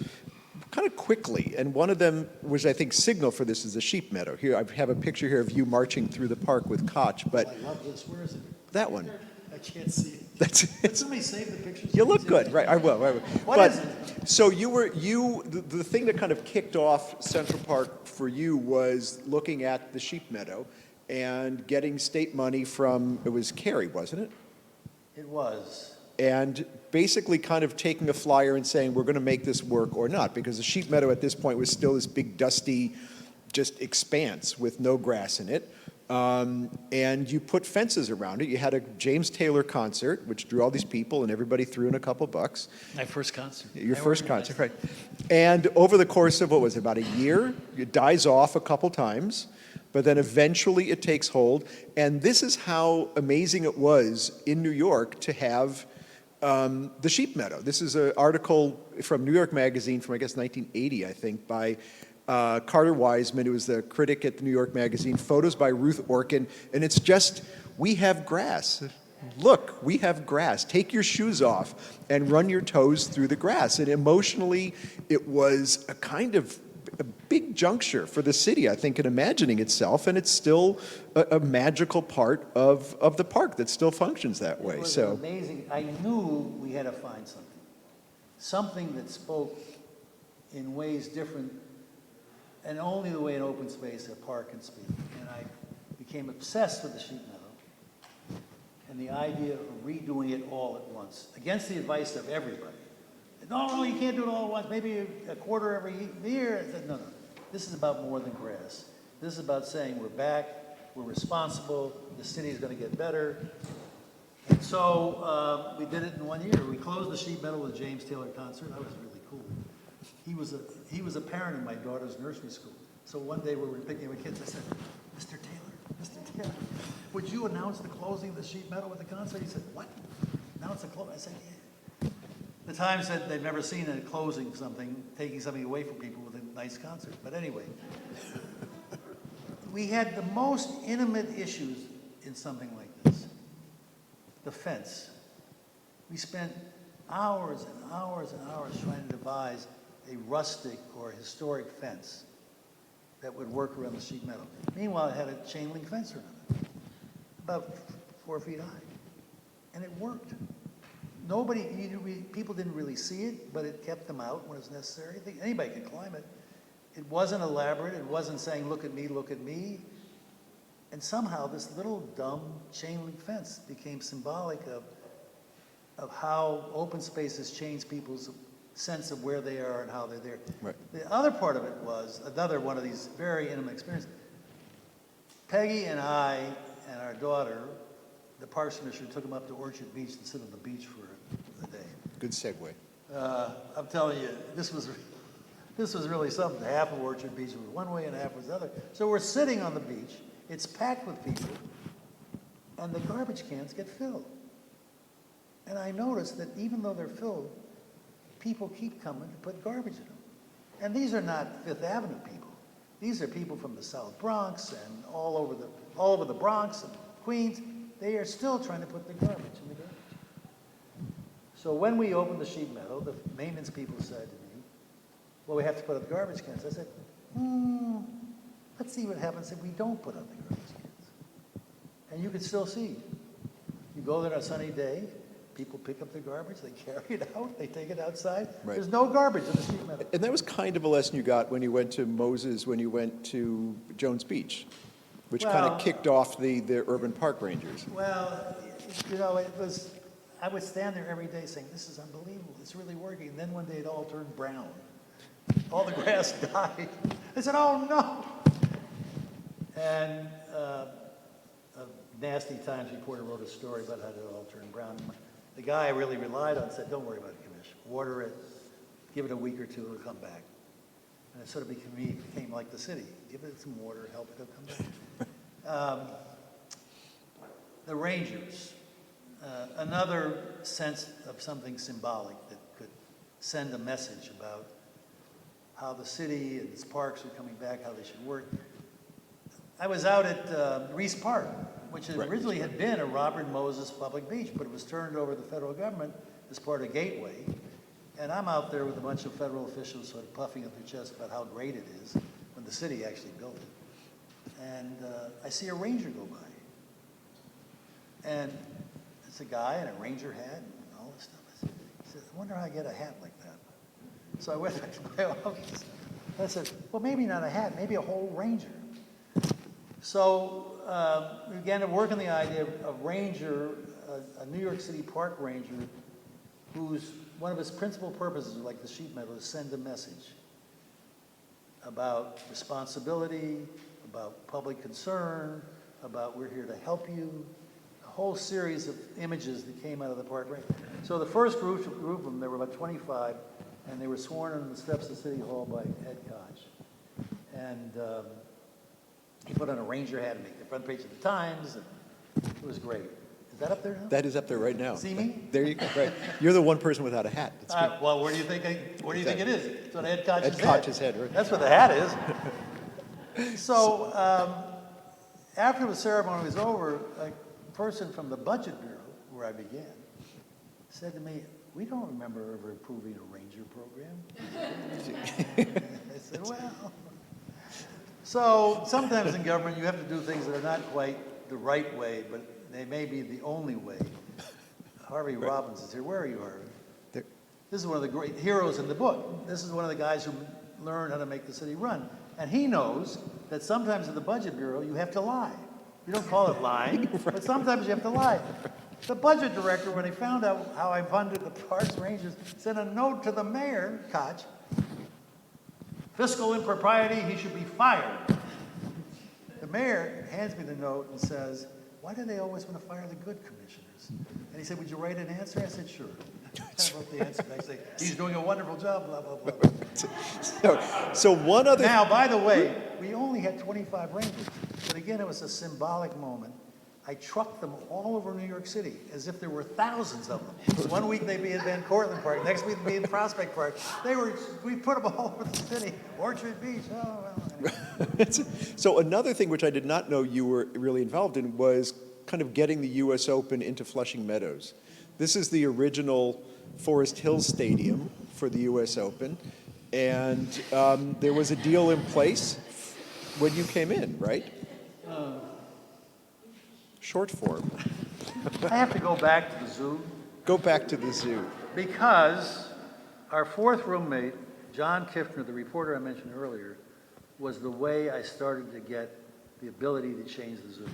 kind of quickly. And one of them, which I think signal for this, is the sheep meadow. Here, I have a picture here of you marching through the park with Koch, but I love this. Where is it? that one. I can't see it. That's Did somebody save the pictures? You look good, right? I will. What But is it? so the thing that kind of kicked off Central Park for you was looking at the sheep meadow and getting state money from, it was Cary, wasn't it? It was. And basically kind of taking a flyer and saying, we're going to make this work or not, because the sheep meadow at this point was still this big, dusty, just expanse with no grass in it. And you put fences around it. You had a James Taylor concert, which drew all these people, and everybody threw in a couple bucks. My first concert. Your first concert, right. And over the course of, what was it, about a year, it dies off a couple times, but then eventually it takes hold. And this is how amazing it was in New York to have the sheep meadow. This is an article from New York Magazine from, I guess, 1980, I think, by Carter Wiseman, who was the critic at the New York Magazine, photos by Ruth Orkin, and it's just, we have grass. Look, we have grass. Take your shoes off and run your toes through the grass. And emotionally, it was a kind of a big juncture for the city, I think, in imagining itself, and it's still a magical part of the park that still functions that way. It was So amazing. I knew we had to find something that spoke in ways different, and only the way an open space, a park can speak. And I became obsessed with the sheep meadow and the idea of redoing it all at once, against the advice of everybody. No, you can't do it all at once, maybe a quarter every year. I said, no, this is about more than grass. This is about saying we're back, we're responsible, the city is going to get better. And so we did it in 1 year. We closed the sheep meadow with a James Taylor concert. That was really cool. He was a parent in my daughter's nursery school. So one day we were picking up kids. I said, Mr. Taylor, would you announce the closing of the sheep meadow with the concert? He said, what? Announce the closing? I said, yeah. The Times said they've never seen a closing something, taking something away from people with a nice concert. But anyway, we had the most intimate issues in something like this. The fence. We spent hours and hours and hours trying to devise a rustic or historic fence that would work around the sheep meadow. Meanwhile, it had a chain link fence around it, about 4 feet high. And it worked. people didn't really see it, but it kept them out when it was necessary. I think anybody could climb it. It wasn't elaborate. It wasn't saying, look at me, look at me. And somehow this little dumb chain link fence became symbolic of how open spaces change people's sense of where they are and how they're there. Right. The other part of it was another one of these very intimate experiences. Peggy and I and our daughter, the Parks Commissioner, took them up to Orchard Beach to sit on the beach for a day. Good segue. I'm telling you, this was really something. Half of Orchard Beach was one way and half was the other. So we're sitting on the beach. It's packed with people, and the garbage cans get filled. And I noticed that even though they're filled, people keep coming to put garbage in them. And these are not Fifth Avenue people. These are people from the South Bronx and all over the Bronx and Queens. They are still trying to put the garbage in the garbage. So when we opened the sheep meadow, the maintenance people said to me, well, we have to put up the garbage cans. I said, let's see what happens if we don't put up the garbage cans. And you can still see. You go there on a sunny day, people pick up the garbage, they carry it out, they take it outside. Right. There's no garbage in the sheep meadow. And that was kind of a lesson you got when you went to Moses, when you went to Jones Beach, which kind Well- of kicked off the urban park rangers. Well, I would stand there every day saying, this is unbelievable, it's really working. And then one day it all turned brown. All the grass died. I said, oh no. And a Nasty Times reporter wrote a story about how it all turned brown. The guy I really relied on said, don't worry about it, Commissioner. Water it, give it a week or two, it'll come back. And it sort of became like the city. Give it some water, help it, it'll come back. The Rangers, another sense of something symbolic that could send a message about how the city and its parks are coming back, how they should work. I was out at Reese Park, which originally had been a Robert Moses public beach, but it was turned over to the federal government as part of Gateway. And I'm out there with a bunch of federal officials sort of puffing up their chest about how great it is when the city actually built it. And I see a ranger go by. And it's a guy in a ranger hat and all this stuff. I said, I wonder how I get a hat like that. So I went back to my office. I said, well, maybe not a hat, maybe a whole ranger. So we began to work on the idea of a ranger, a New York City park ranger, whose one of his principal purposes, like the sheep meadow, is send a message about responsibility, about public concern, about we're here to help you, a whole series of images that came out of the park ranger. So the first group of them, there were about 25, and they were sworn on the steps of City Hall by Ed Koch. And he put on a ranger hat and made the front page of the Times, and it was great. Is that up there now? That is up there right now. See me? There you go. Right. You're the one person without a hat. That's good. Well, where do you think it is? It's on Ed Koch's head. Ed Koch's head, right. That's what the hat is. So after the ceremony was over, a person from the Budget Bureau, where I began, said to me, we don't remember ever approving a ranger program. I said, well. So sometimes in government you have to do things that are not quite the right way, but they may be the only way. Harvey Robbins is here. Where are you, Harvey? There. This is one of the great heroes in the book. This is one of the guys who learned how to make the city run. And he knows that sometimes in the Budget Bureau you have to lie. You don't call it lying, but sometimes you have to lie. The budget director, when he found out how I funded the Parks Rangers, sent a note to the mayor, Koch, fiscal impropriety, he should be fired. The mayor hands me the note and says, why do they always want to fire the good commissioners? And he said, would you write an answer? I said, sure. I wrote the answer. I say, he's doing a wonderful job, blah, blah, blah. So one other... Now, by the way, we only had 25 rangers, but again, it was a symbolic moment. I trucked them all over New York City as if there were thousands of them. One week they'd be in Van Cortlandt Park, next week they'd be in Prospect Park. We put them all over the city. Orchard Beach, oh, well, anyway. So another thing which I did not know you were really involved in was kind of getting the U.S. Open into Flushing Meadows. This is the original Forest Hills Stadium for the U.S. Open, and there was a deal in place when you came in, right? Short form. I have to go back to the zoo Go back to the zoo. Because our fourth roommate, John Kiffner, the reporter I mentioned earlier, was the way I started to get the ability to change the zoo.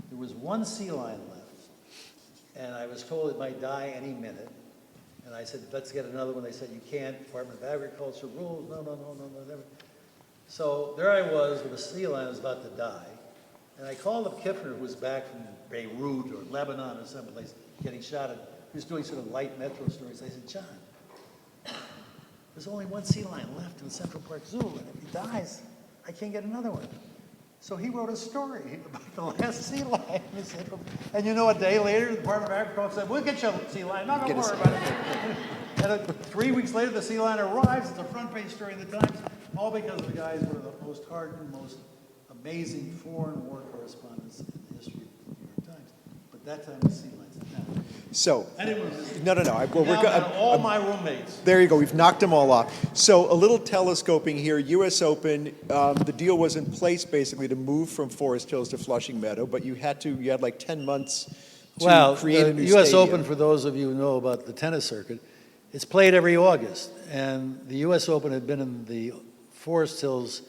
There was one sea lion left, and I was told it might die any minute. And I said, let's get another one. They said, you can't, Department of Agriculture rules, no, never. So there I was with a sea lion that was about to die. And I called up Kiffner, who was back from Beirut or Lebanon or someplace, getting shot at. He was doing sort of light metro stories. I said, John, there's only one sea lion left in the Central Park Zoo, and if he dies, I can't get another one. So he wrote a story about the last sea lion in the Central Park. And you know, a day later, the Department of Agriculture said, we'll get you a sea lion. No, don't worry about it. And 3 weeks later, the sea lion arrives. It's a front page story in the Times, all because the guys were the most hardened, most amazing foreign war correspondents in the history of the New York Times. But that time, the sea lions. Now, So, I didn't want to miss it. no. Well, Now about all my roommates. There you go. We've knocked them all off. So a little telescoping here. U.S. Open. The deal was in place basically to move from Forest Hills to Flushing Meadow, but you had like 10 months to create a new U.S. stadium. Open, for those of you who know about the tennis circuit, it's played every August. And the U.S. Open had been in the Forest Hills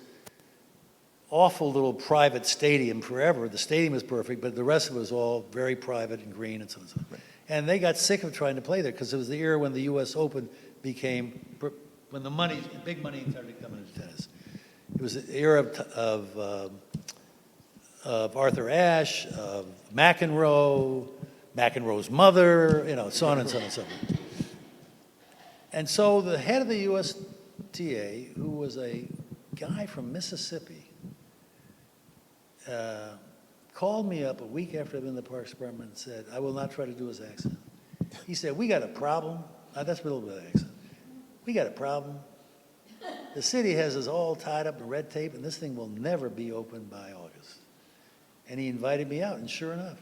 awful little private stadium forever. The stadium was perfect, but the rest of it was all very private and green and so on and so on. Right. And they got sick of trying to play there because it was the era when the U.S. Open became, when the big money started coming into tennis. It was the era of Arthur Ashe, of McEnroe's mother, so on and so on and so on. And so the head of the USTA, who was a guy from Mississippi, called me up a week after I'd been in the Parks Department and said, I will not try to do his accent. He said, we got a problem. That's a little bit of accent. We got a problem. The city has us all tied up in red tape, and this thing will never be open by August. And he invited me out, and sure enough,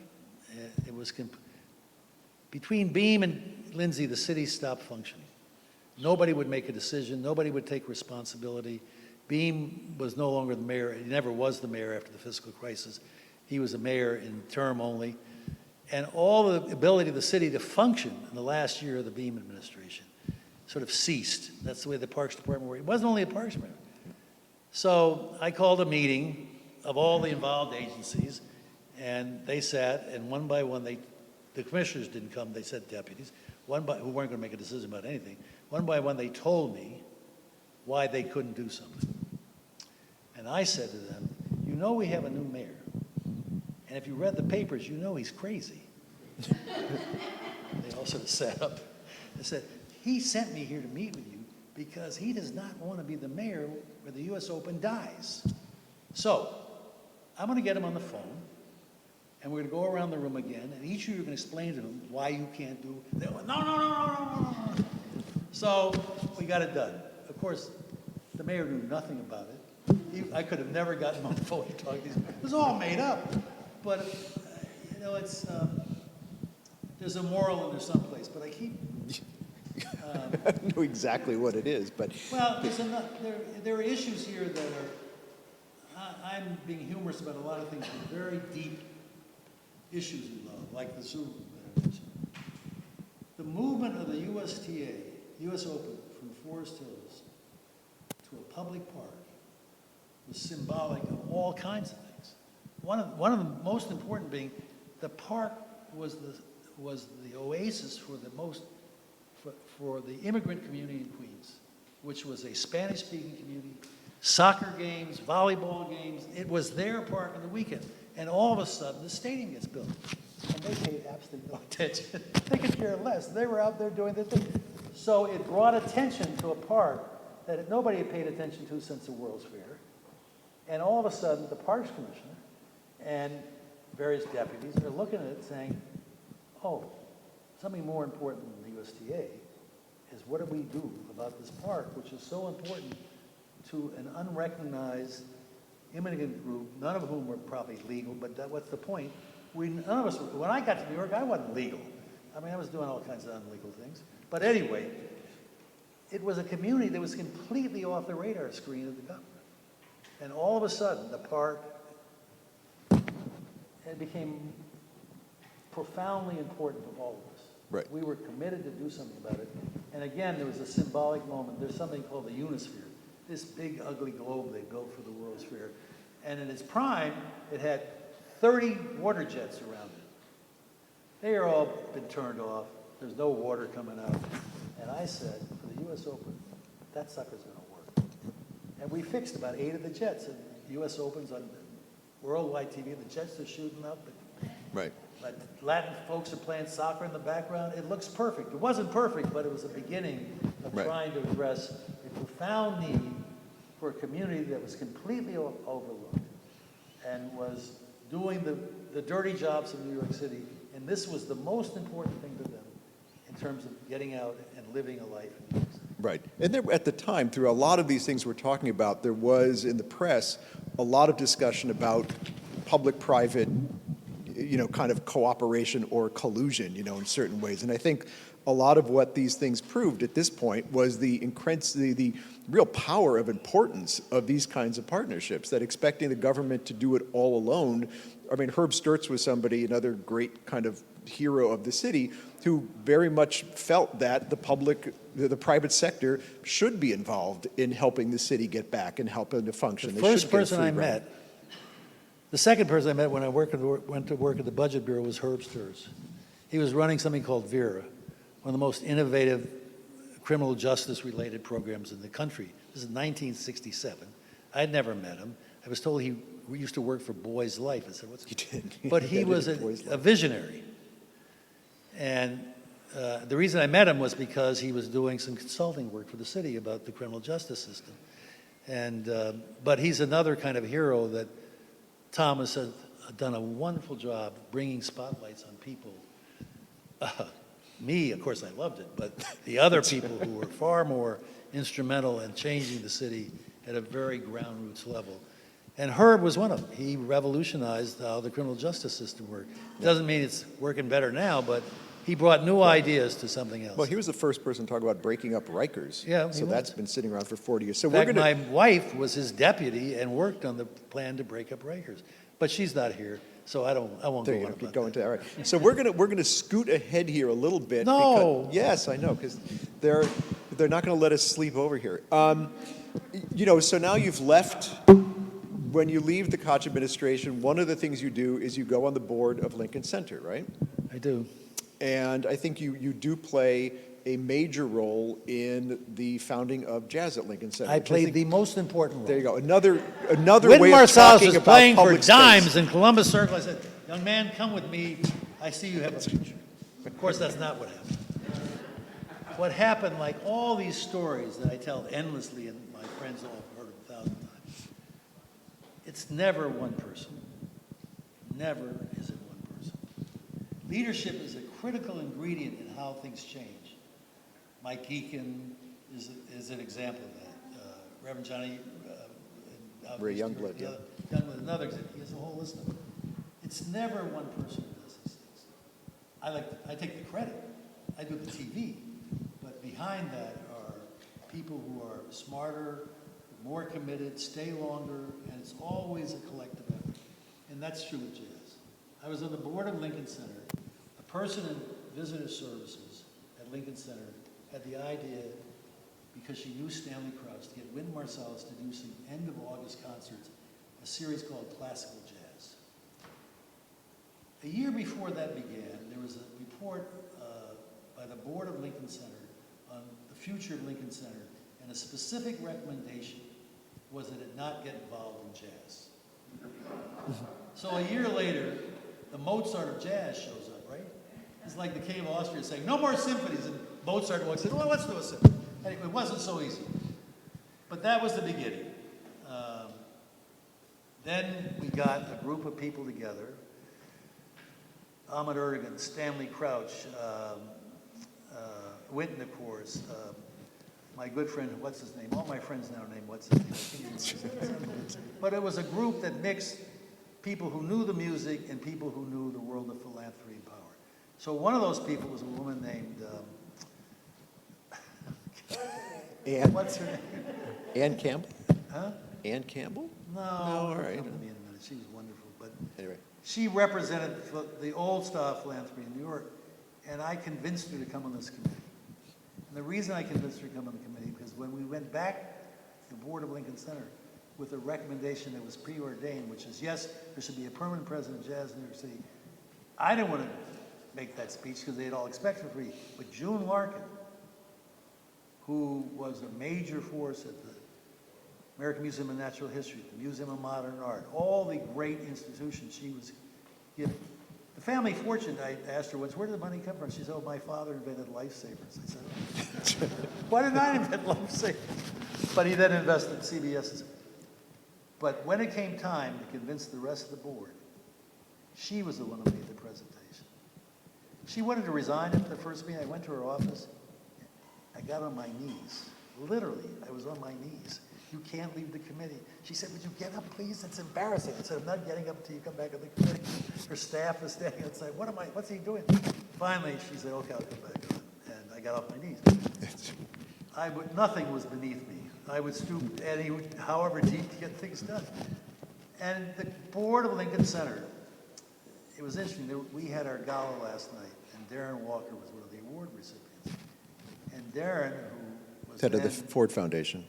it was between Beam and Lindsay, the city stopped functioning. Nobody would make a decision. Nobody would take responsibility. Beam was no longer the mayor. He never was the mayor after the fiscal crisis. He was a mayor in term only. And all the ability of the city to function in the last year of the Beam administration sort of ceased. That's the way the Parks Department worked. It wasn't only the Parks Department. So I called a meeting of all the involved agencies, and they sat, and one by one, the commissioners didn't come, they said deputies, who weren't going to make a decision about anything. One by one, they told me why they couldn't do something. And I said to them, you know we have a new mayor. And if you read the papers, you know he's crazy. They all sort of sat up and said, he sent me here to meet with you because he does not want to be the mayor where the U.S. Open dies. So I'm going to get him on the phone, and we're going to go around the room again, and each of you are going to explain to him why you can't do it. They went, no. So we got it done. Of course, the mayor knew nothing about it. I could have never gotten him on the phone to talk to these. It was all made up. But, it's, there's a moral in there someplace, but I keep... I know exactly what it is, but... Well, there are issues here that are... I'm being humorous about a lot of things, but very deep issues in love, like the zoo. The movement of the USTA, U.S. Open, from Forest Hills to a public park was symbolic of all kinds of things. One of the most important being the park was the oasis for the immigrant community in Queens, which was a Spanish-speaking community, soccer games, volleyball games. It was their park on the weekend. And all of a sudden, the stadium gets built. And they paid absolutely no attention. They could care less. They were out there doing their thing. So it brought attention to a park that nobody had paid attention to since the World's Fair. And all of a sudden, the Parks Commissioner and various deputies are looking at it saying, oh, something more important than the USTA is what do we do about this park, which is so important to an unrecognized immigrant group, none of whom were probably legal, but what's the point? None of us, when I got to New York, I wasn't legal. I mean, I was doing all kinds of unlegal things. But anyway, it was a community that was completely off the radar screen of the government. And all of a sudden, the park it became profoundly important to all of us. Right. We were committed to do something about it. And again, there was a symbolic moment. There's something called the Unisphere, this big, ugly globe they built for the World's Fair. And in its prime, it had 30 water jets around it. They are all been turned off. There's no water coming out. And I said, for the U.S. Open, that sucker's going to work. And we fixed about 8 of the jets. And the U.S. Open's on worldwide TV. The jets are shooting up. Right. Like Latin folks are playing soccer in the background. It looks perfect. It wasn't perfect, but it was a beginning of trying to address a profound need for a community that was completely overlooked and was doing the dirty jobs of New York City. And this was the most important thing to them in terms of getting out and living a life in New York City. Right. And there, at the time, through a lot of these things we're talking about, there was in the press a lot of discussion about public-private, kind of cooperation or collusion, in certain ways. And I think a lot of what these things proved at this point was the real power of importance of these kinds of partnerships, that expecting the government to do it all alone. I mean, Herb Sturtz was somebody, another great kind of hero of the city, who very much felt that the private sector should be involved in helping the city get back and helping to function. The first person I met, the second person I met when I went to work at the Budget Bureau was Herb Sturtz. He was running something called VERA, one of the most innovative criminal justice-related programs in the country. This is 1967. I'd never met him. I was told he used to work for Boys Life. I said, "What's he did?" But he was a visionary. And the reason I met him was because he was doing some consulting work for the city about the criminal justice system. And but he's another kind of hero that Thomas has done a wonderful job bringing spotlights on people. Me, of course, I loved it, but the other people who were far more instrumental in changing the city at a very ground roots level. And Herb was one of them. He revolutionized how the criminal justice system worked. It doesn't mean it's working better now, but he brought new ideas to something else. Well, he was the first person to talk about breaking up Rikers. Yeah, so that's been sitting around for 40 years. So in fact, my wife was his deputy and worked on the plan to break up Rikers. But she's not here, so I won't go on about that. All right. So we're gonna scoot ahead here a little bit. No. Yes, I know, because they're not going to let us sleep over here. So now you've left. When you leave the Koch administration, one of the things you do is you go on the board of Lincoln Center, right? I do. And I think you do play a major role in the founding of jazz at Lincoln Center. I played the most important role. There you go. Another Wynton way of Marsalis talking was about playing for public dimes space. in Columbus Circle. I said, "Young man, come with me. I see you have a future." Of course, that's not what happened. What happened, like all these stories that I tell endlessly, and my friends all have heard them 1,000 times, it's never one person. Never is it one person. Leadership is a critical ingredient in how things change. Mike Geekin is an example of that. Reverend Johnny Ray Youngblood, Youngblood, another example. He has a whole list of them. It's never one person who does these things. I take the credit. I do the TV. But behind that are people who are smarter, more committed, stay longer, and it's always a collective effort. And that's true with jazz. I was on the board of Lincoln Center. A person in visitor services at Lincoln Center had the idea, because she knew Stanley Crouch, to get Wynton Marsalis to do some end-of-August concerts, a series called Classical Jazz. A year before that began, there was a report by the board of Lincoln Center on the future of Lincoln Center, and a specific recommendation was that it not get involved in jazz. So a year later, the Mozart of jazz shows up, right? It's like the King of Austria saying, "No more symphonies," and Mozart walks in, "Well, let's do a symphony." Anyway, it wasn't so easy. But that was the beginning. Then we got a group of people together. Ahmet Ertegun, Stanley Crouch, Wynton, of course, my good friend, what's his name? All my friends now name what's his name. But it was a group that mixed people who knew the music and people who knew the world of philanthropy and power. So one of those people was a woman named, Ann? what's her name? Ann Campbell? Huh? Ann Campbell? No, all right. Come to me in a minute. She was wonderful. But Anyway. she represented the old style of philanthropy in New York. And I convinced her to come on this committee. And the reason I convinced her to come on the committee, because when we went back to the board of Lincoln Center with a recommendation that was preordained, which is, yes, there should be a permanent president of jazz in New York City, I didn't want to make that speech because they'd all expect for free. But June Larkin, who was a major force at the American Museum of Natural History, the Museum of Modern Art, all the great institutions she was given. The family fortune, I asked her once, where did the money come from? She said, oh, my father invented lifesavers. I said, why didn't I invent lifesavers? But he then invested in CBS's. But when it came time to convince the rest of the board, she was the one who made the presentation. She wanted to resign at the first meeting. I went to her office. I got on my knees. Literally, I was on my knees. You can't leave the committee. She said, would you get up, please? It's embarrassing. I said, I'm not getting up until you come back to the committee. Her staff was standing outside. What's he doing? Finally, she said, okay, I'll come back on. And I got off my knees. Nothing was beneath me. I would stoop however deep to get things done. And the board of Lincoln Center, it was interesting. We had our gala last night, and Darren Walker was one of the award recipients. And Darren, who was Head of the Ford Foundation.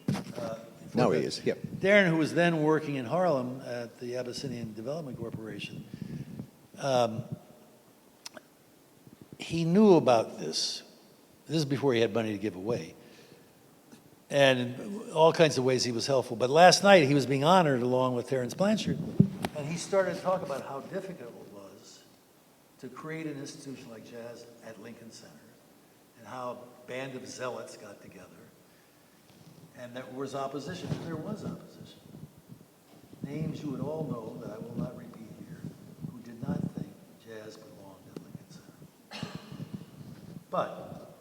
Now he is, yep. Darren, who was then working in Harlem at the Abyssinian Development Corporation, he knew about this. This is before he had money to give away. And in all kinds of ways he was helpful. But last night he was being honored along with Terrence Blanchard. And he started to talk about how difficult it was to create an institution like jazz at Lincoln Center, and how a band of zealots got together. And there was opposition. There was opposition. Names you would all know that I will not repeat here, who did not think jazz belonged at Lincoln Center. But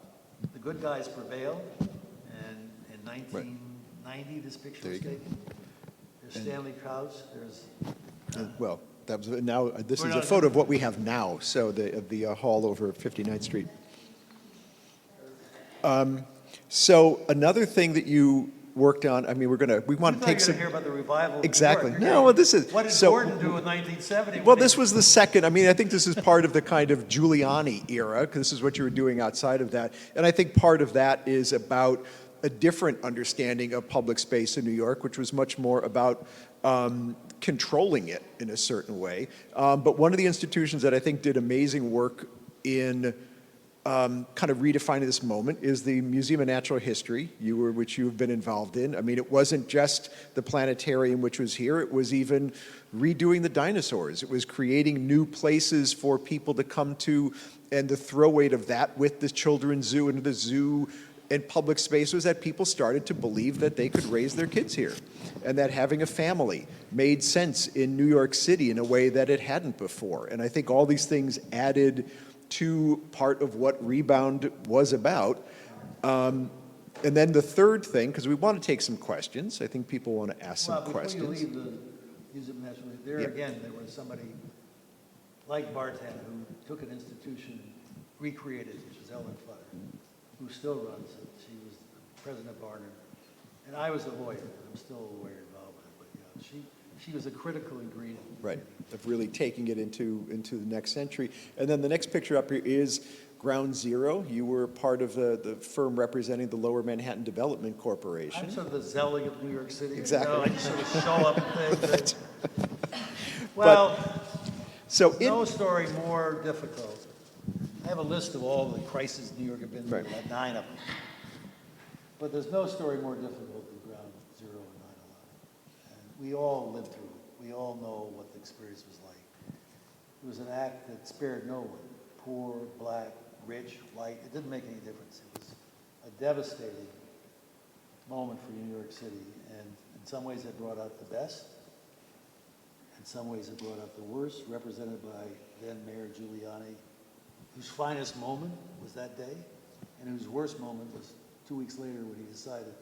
the good guys prevailed, and in 1990, this picture was taken. There's Stanley Crouch. There's Well, that was now. This is a photo of what we have now. So the hall over 59th Street. So another thing that you worked on. I mean, we want to take some. Hear about the revival of Exactly. New York. No, well, this is. What did so, Gordon do in 1970? Well, this was the second. I mean, I think this is part of the kind of Giuliani era, because this is what you were doing outside of that. And I think part of that is about a different understanding of public space in New York, which was much more about controlling it in a certain way. But one of the institutions that I think did amazing work in kind of redefining this moment is the Museum of Natural History, which you have been involved in. I mean, it wasn't just the planetarium which was here, it was even redoing the dinosaurs. It was creating new places for people to come to, and the throw weight of that with the children's zoo and the zoo and public space was that people started to believe that they could raise their kids here, and that having a family made sense in New York City in a way that it hadn't before. And I think all these things added to part of what Rebound was about. And then the third thing, because we want to take some questions. I think people want to ask some questions. Before you leave the Museum of Natural History, there was somebody like Bartan who took an institution, recreated it, which was Ellen Futter, who still runs it. She was the president of Barnard. And I was a lawyer. I'm still a lawyer involved with it. But she was a critical ingredient. Right, of really taking it into the next century. And then the next picture up here is Ground Zero. You were part of the firm representing the Lower Manhattan Development Corporation. I'm sort of the Zelig of New York City. Exactly. You know, I just sort of show up and things. Well, so no story more difficult. I have a list of all the crises New York have been through, about 9 of them. But there's no story more difficult than Ground Zero and 9/11. And we all lived through it. We all know what the experience was like. It was an act that spared no one, poor, black, rich, white. It didn't make any difference. It was a devastating moment for New York City. And in some ways it brought out the best. In some ways it brought out the worst, represented by then Mayor Giuliani, whose finest moment was that day, and whose worst moment was 2 weeks later when he decided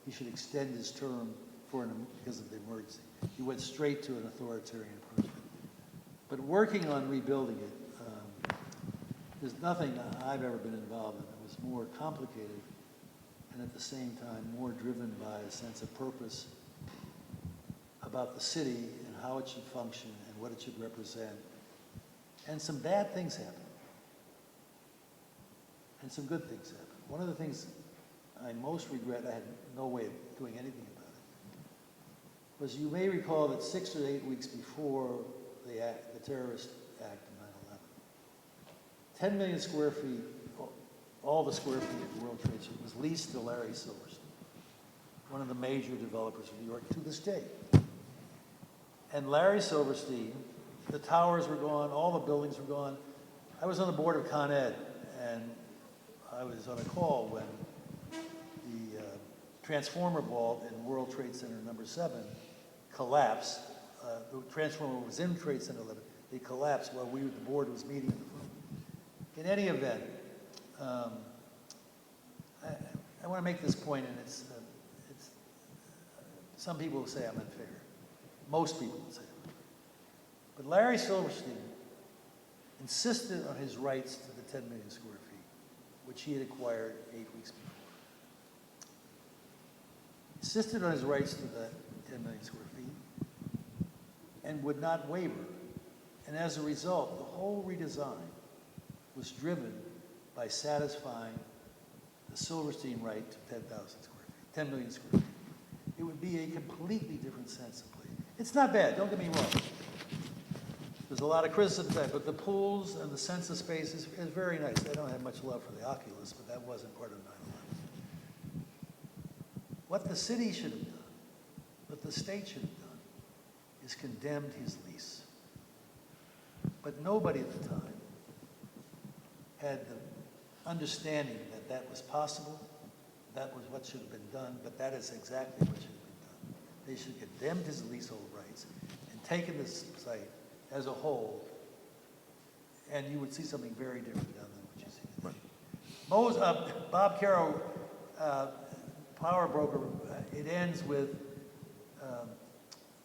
he should extend his term because of the emergency. He went straight to an authoritarian approach. But working on rebuilding it, there's nothing I've ever been involved in that was more complicated and at the same time more driven by a sense of purpose about the city and how it should function and what it should represent. And some bad things happened. and some good things happened. One of the things I most regret, I had no way of doing anything about it, was you may recall that 6 or 8 weeks before the terrorist act of 9/11, 10 million square feet, all the square feet of the World Trade Center was leased to Larry Silverstein, one of the major developers of New York to this day. And Larry Silverstein, the towers were gone, all the buildings were gone. I was on the board of Con Ed, and I was on a call when the transformer vault in World Trade Center number 7 collapsed. The transformer was in Trade Center 11. They collapsed while the board was meeting in the room. In any event, I want to make this point, and it's some people will say I'm unfair. Most people will say I'm unfair. But Larry Silverstein insisted on his rights to the 10 million square feet, which he had acquired 8 weeks before. Insisted on his rights to the 10 million square feet and would not waver. And as a result, the whole redesign was driven by satisfying the Silverstein right to 10,000 square feet, 10 million square feet. It would be a completely different sense of play. It's not bad, don't get me wrong. There's a lot of criticism of that, but the pools and the sense of space is very nice. I don't have much love for the Oculus, but that wasn't part of 9/11. What the city should have done, what the state should have done, is condemned his lease. But nobody at the time had the understanding that that was possible, that was what should have been done, but that is exactly what should have been done. They should have condemned his leasehold rights and taken this site as a whole, and you would see something very different down than what you see today. Right. Bob Caro, power broker, it ends with,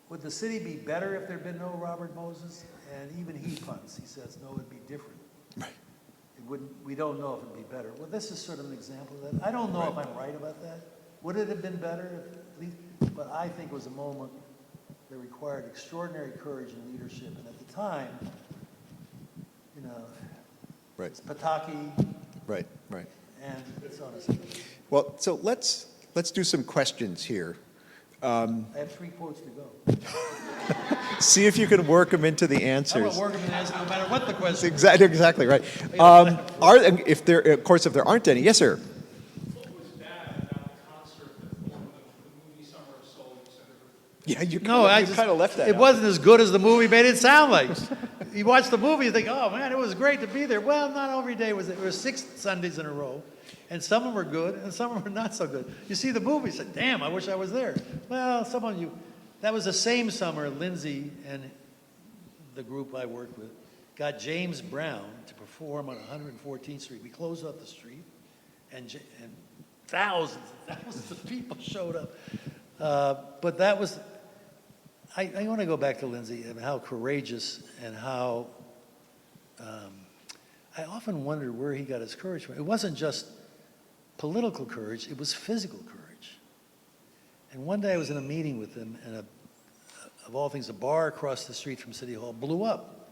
would the city be better if there'd been no Robert Moses? And even he punts. He says, no, it'd be different. Right. It wouldn't, we don't know if it'd be better. Well, this is sort of an example of that. I don't know if I'm right about that. Would it have been better? At least, but I think it was a moment that required extraordinary courage and leadership. And at the time, you know, Right. it's Pataki, Right. and so on and so forth. Well, so let's do some questions here. I have 3 quotes to go. See if you can work them into the I'm answers. going to work them in answer no matter what the question is. Exactly right. If there aren't any, yes, sir. What was bad about the concert that formed the movie Summer of Soul you said? Yeah, you No, I kind of left that It out. wasn't as good as the movie made it sound like. You watch the movie, you think, oh man, it was great to be there. Well, not every day was it. There were 6 Sundays in a row, and some of them were good, and some of them were not so good. You see the movie, you say, damn, I wish I was there. Well, some of you, that was the same summer Lindsay and the group I worked with got James Brown to perform on 114th Street. We closed up the street, and thousands and thousands of people showed up. But that was, I want to go back to Lindsay and how courageous and how, I often wondered where he got his courage from. It wasn't just political courage, it was physical courage. And one day I was in a meeting with him, and of all things, a bar across the street from City Hall blew up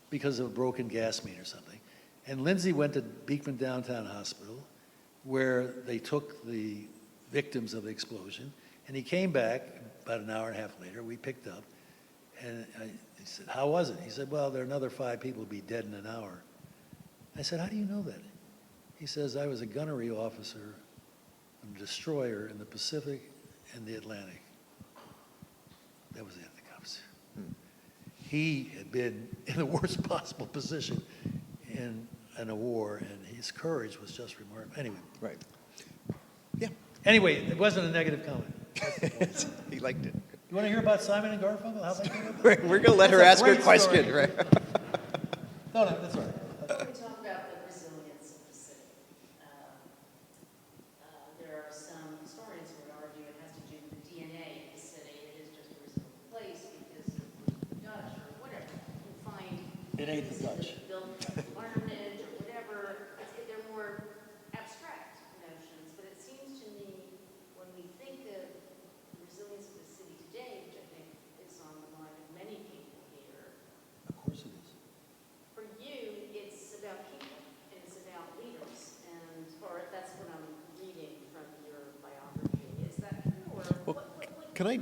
because of a broken gas main or something. And Lindsay went to Beekman Downtown Hospital, where they took the victims of the explosion, and he came back about an hour and a half later. We picked up, and he said, how was it? He said, well, there are another 5 people who'll be dead in an hour. I said, how do you know that? He says, I was a gunnery officer on a destroyer in the Pacific and the Atlantic. That was the end of the conversation. He had been in the worst possible position in a war, and his courage was just remarkable. Anyway. Right. Yeah. Anyway, it wasn't a negative comment. He liked it. You want to hear about Simon and Garfunkel? How they came up? We're going to let her That's ask a her great question, story. right? No, that's all right. Before we talk about the resilience of the city, there are some historians who would argue it has to do with the DNA of the city. It is just a resilient place because of the Dutch or whatever. You find It ain't the Dutch. built ornament or whatever. They're more abstract notions, but it seems to me when we think of the resilience of the city today, which I think is on the mind of many people here, Of course it is. for you, it's about people, and it's about leaders, and Can I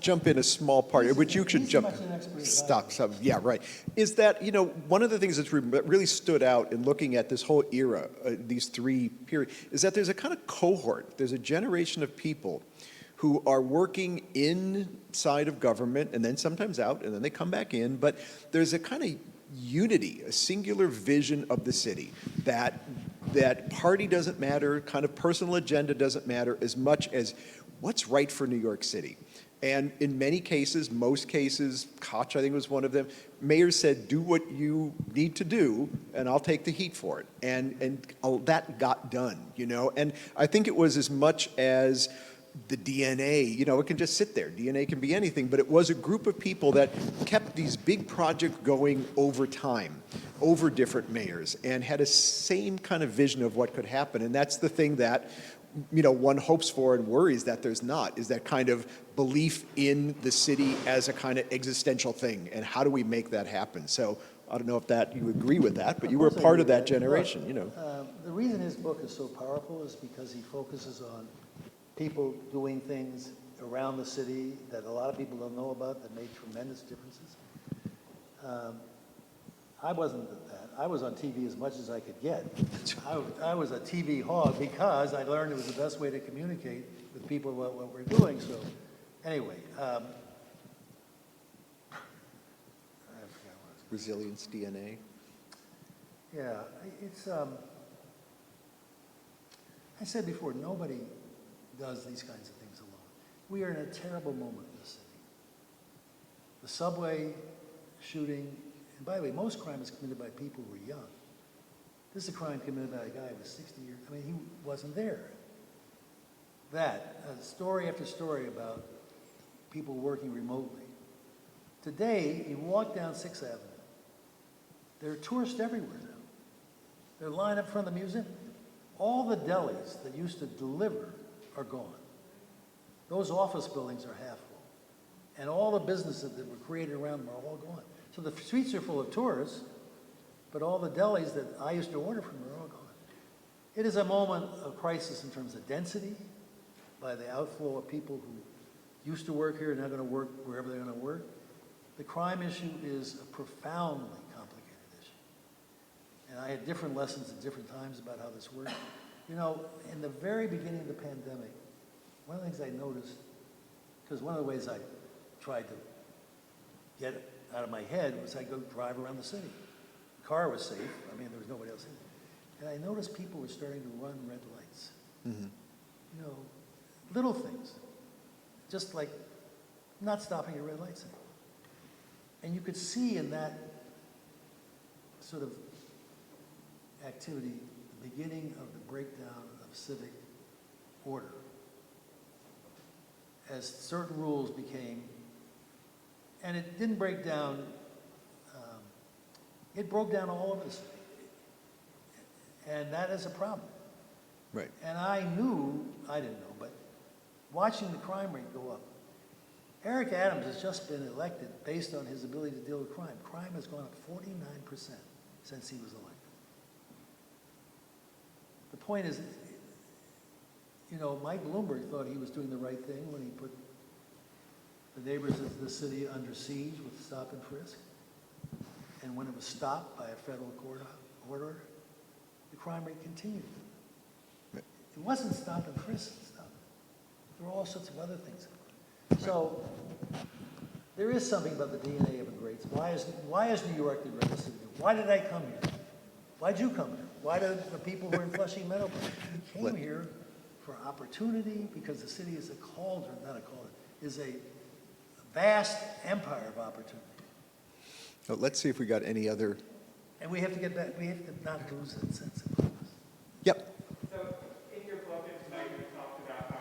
jump in a small part, which you should He's jump? much an expert as I Stop. Yeah, right. Is that, one of the things that really stood out in looking at this whole era, these three periods, is that there's a kind of cohort, there's a generation of people who are working inside of government and then sometimes out and then they come back in, but there's a kind of unity, a singular vision of the city that party doesn't matter, kind of personal agenda doesn't matter as much as what's right for New York City. And in many cases, most cases, Koch I think was one of them, mayors said, do what you need to do and I'll take the heat for it. And that got done, And I think it was as much as the DNA, it can just sit there. DNA can be anything, but it was a group of people that kept these big projects going over time, over different mayors, and had a same kind of vision of what could happen. And that's the thing that, one hopes for and worries that there's not, is that kind of belief in the city as a kind of existential thing. And how do we make that happen? So I don't know if you agree with that, but you were Of course I part agree of that with generation, Look, the reason his book is so powerful is because he focuses on people doing things around the city that a lot of people don't know about that made tremendous differences. I wasn't that. I was on TV as much as I could get. I was a TV hog because I learned it was the best way to communicate with people about what we're doing. So anyway, I forgot what it was. Resilience DNA. Yeah, it's, I said before, nobody does these kinds of things alone. We are in a terrible moment in the city. The subway shooting, and by the way, most crime is committed by people who are young. This is a crime committed by a guy who was 60 years, he wasn't there. Story after story about people working remotely. Today, you walk down 6th Avenue, there are tourists everywhere now. They're lined up in front of the museum. All the delis that used to deliver are gone. Those office buildings are half full. And all the businesses that were created around them are all gone. So the streets are full of tourists, but all the delis that I used to order from are all gone. It is a moment of crisis in terms of density, by the outflow of people who used to work here and are going to work wherever they're going to work. The crime issue is a profoundly complicated issue. And I had different lessons at different times about how this worked. In the very beginning of the pandemic, one of the things I noticed, because one of the ways I tried to get it out of my head was I'd go drive around the city. The car was safe. There was nobody else in it. And I noticed people were starting to run red lights. Mm-hmm. Little things. Just like not stopping at red lights anymore. And you could see in that sort of activity the beginning of the breakdown of civic order. As certain rules became, and it didn't break down, it broke down all over the city. And that is a problem. Right. And I didn't know, but watching the crime rate go up, Eric Adams has just been elected based on his ability to deal with crime. Crime has gone up 49% since he was elected. The point is, Mike Bloomberg thought he was doing the right thing when he put the neighbors of the city under siege with stop and frisk. And when it was stopped by a federal court order, the crime rate continued. It wasn't stop and frisk and stuff. There were all sorts of other things. So there is something about the DNA of a great. Why is New York the greatest city? Why did I come here? Why'd you come here? Why did the people who are in Flushing Meadow come? We came here for opportunity because the city is a cauldron, not a cauldron, is a vast empire of opportunity. So let's see if we got any other. And we have to get back, we have to not lose that sense of purpose. Yep. So in your book and tonight you talked about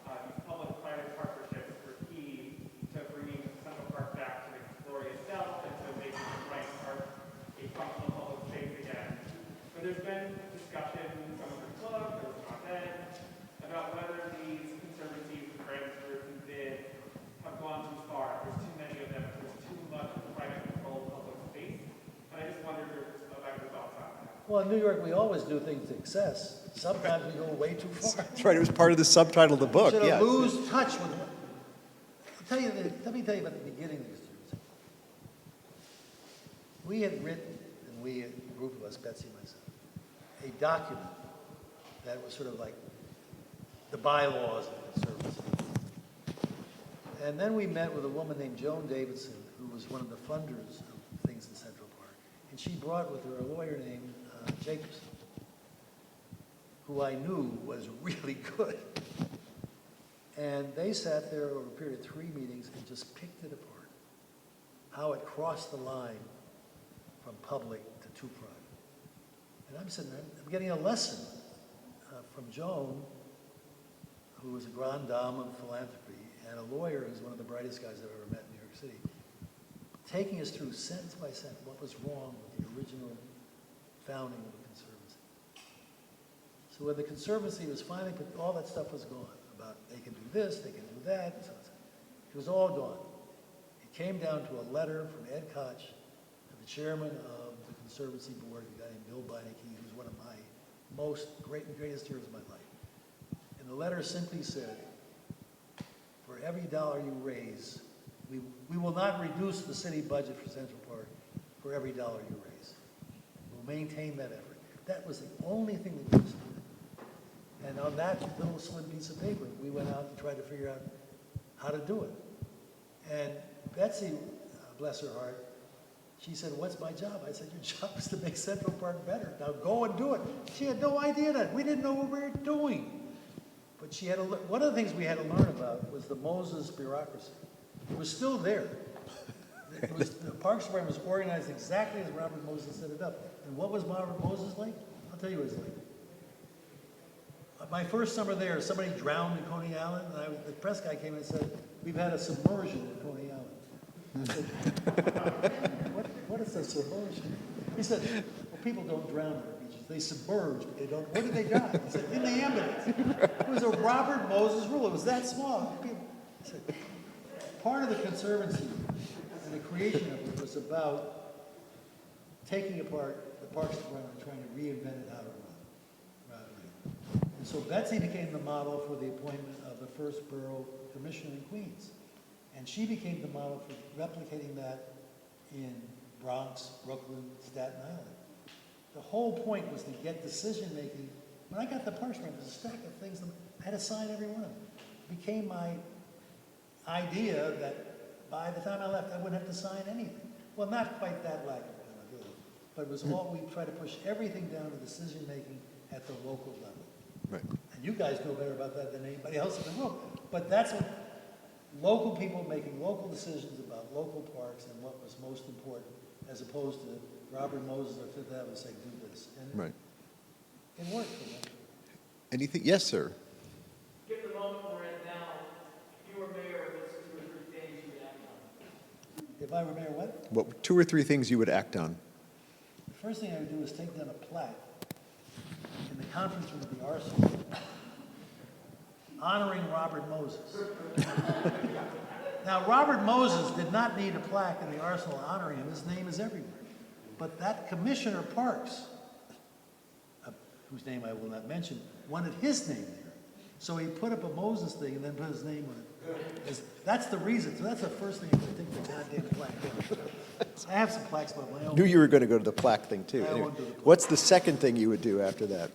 how these public-private partnerships were key to bringing Central Park back to its glory itself and to making Bryant Park a functional public space again. But there's been discussion in some of the clubs, there was an op-ed, about whether these conservancies and grants groups and bids have gone too far. There's too many of them. There's too much private controlled public space. And I just wondered about your thoughts on that. Well, in New York, we always do things to excess. Sometimes we go way too far. That's right. It was part of the subtitle of the book. Sort of Yeah. lose touch with let me tell you about the beginning of the Conservancy. We had written, and we, a group of us, Betsy and myself, a document that was sort of like the bylaws of the Conservancy. And then we met with a woman named Joan Davidson, who was one of the funders of things in Central Park. And she brought with her a lawyer named Jacobson, who I knew was really good. And they sat there over a period of 3 meetings and just picked it apart, how it crossed the line from public to too private. And I'm sitting there, I'm getting a lesson from Joan, who was a grande dame of philanthropy, and a lawyer who's one of the brightest guys I've ever met in New York City, taking us through sentence by sentence what was wrong with the original founding of the Conservancy. So when the Conservancy was finally put, all that stuff was gone, about they can do this, they can do that, and so on. It was all gone. It came down to a letter from Ed Koch to the chairman of the Conservancy board, a guy named Bill Beinecke, who's one of my greatest heroes of my life. And the letter simply said, for every dollar you raise, we will not reduce the city budget for Central Park for every dollar you raise. We'll maintain that effort. That was the only thing that was done. And on that little slim piece of paper, we went out and tried to figure out how to do it. And Betsy, bless her heart, she said, what's my job? I said, your job is to make Central Park better. Now go and do it. She had no idea that. We didn't know what we were doing. But she had one of the things we had to learn about was the Moses bureaucracy. It was still there. The Parks Department was organized exactly as Robert Moses set it up. And what was Robert Moses like? I'll tell you what it's like. My first summer there, somebody drowned in Coney Island, and the press guy came in and said, we've had a submersion in Coney Island. I said, what is a submersion? He said, well, people don't drown on the beaches. They submerge, but they don't. Where did they die? He said, in the ambulance. It was a Robert Moses rule. It was that small. I said, part of the Conservancy and the creation of it was about taking apart the Parks Department and trying to reinvent it how to run. And so Betsy became the model for the appointment of the first borough commissioner in Queens. And she became the model for replicating that in Bronx, Brooklyn, Staten Island. The whole point was to get decision-making. When I got the Parks Department, there was a stack of things, I had to sign every one of them. It became my idea that by the time I left, I wouldn't have to sign anything. Well, not quite that lack of accountability, but it was all, we tried to push everything down to decision-making at the local level. Right. And you guys know better about that than anybody else in the room. But that's what local people making local decisions about local parks and what was most important, as opposed to Robert Moses or Fifth Avenue saying, do this. And Right. it worked for them. Anything? Yes, sir. Get the moment we're in now. If you were mayor, what's 2 or 3 things you would act on? If I were mayor, what? What 2 or 3 things you would act on? The first thing I would do is take down a plaque in the conference room of the Arsenal honoring Robert Moses. Now, Robert Moses did not need a plaque in the Arsenal honoring him. His name is everywhere. But that Commissioner Parks, whose name I will not mention, wanted his name there. So he put up a Moses thing and then put his name on it. That's the reason. So that's the first thing I'm going to take the goddamn plaque down. I have some plaques of my own. Knew you were going to go to the plaque thing, too. I Anyway, won't do the plaque. what's the second thing you would do after that?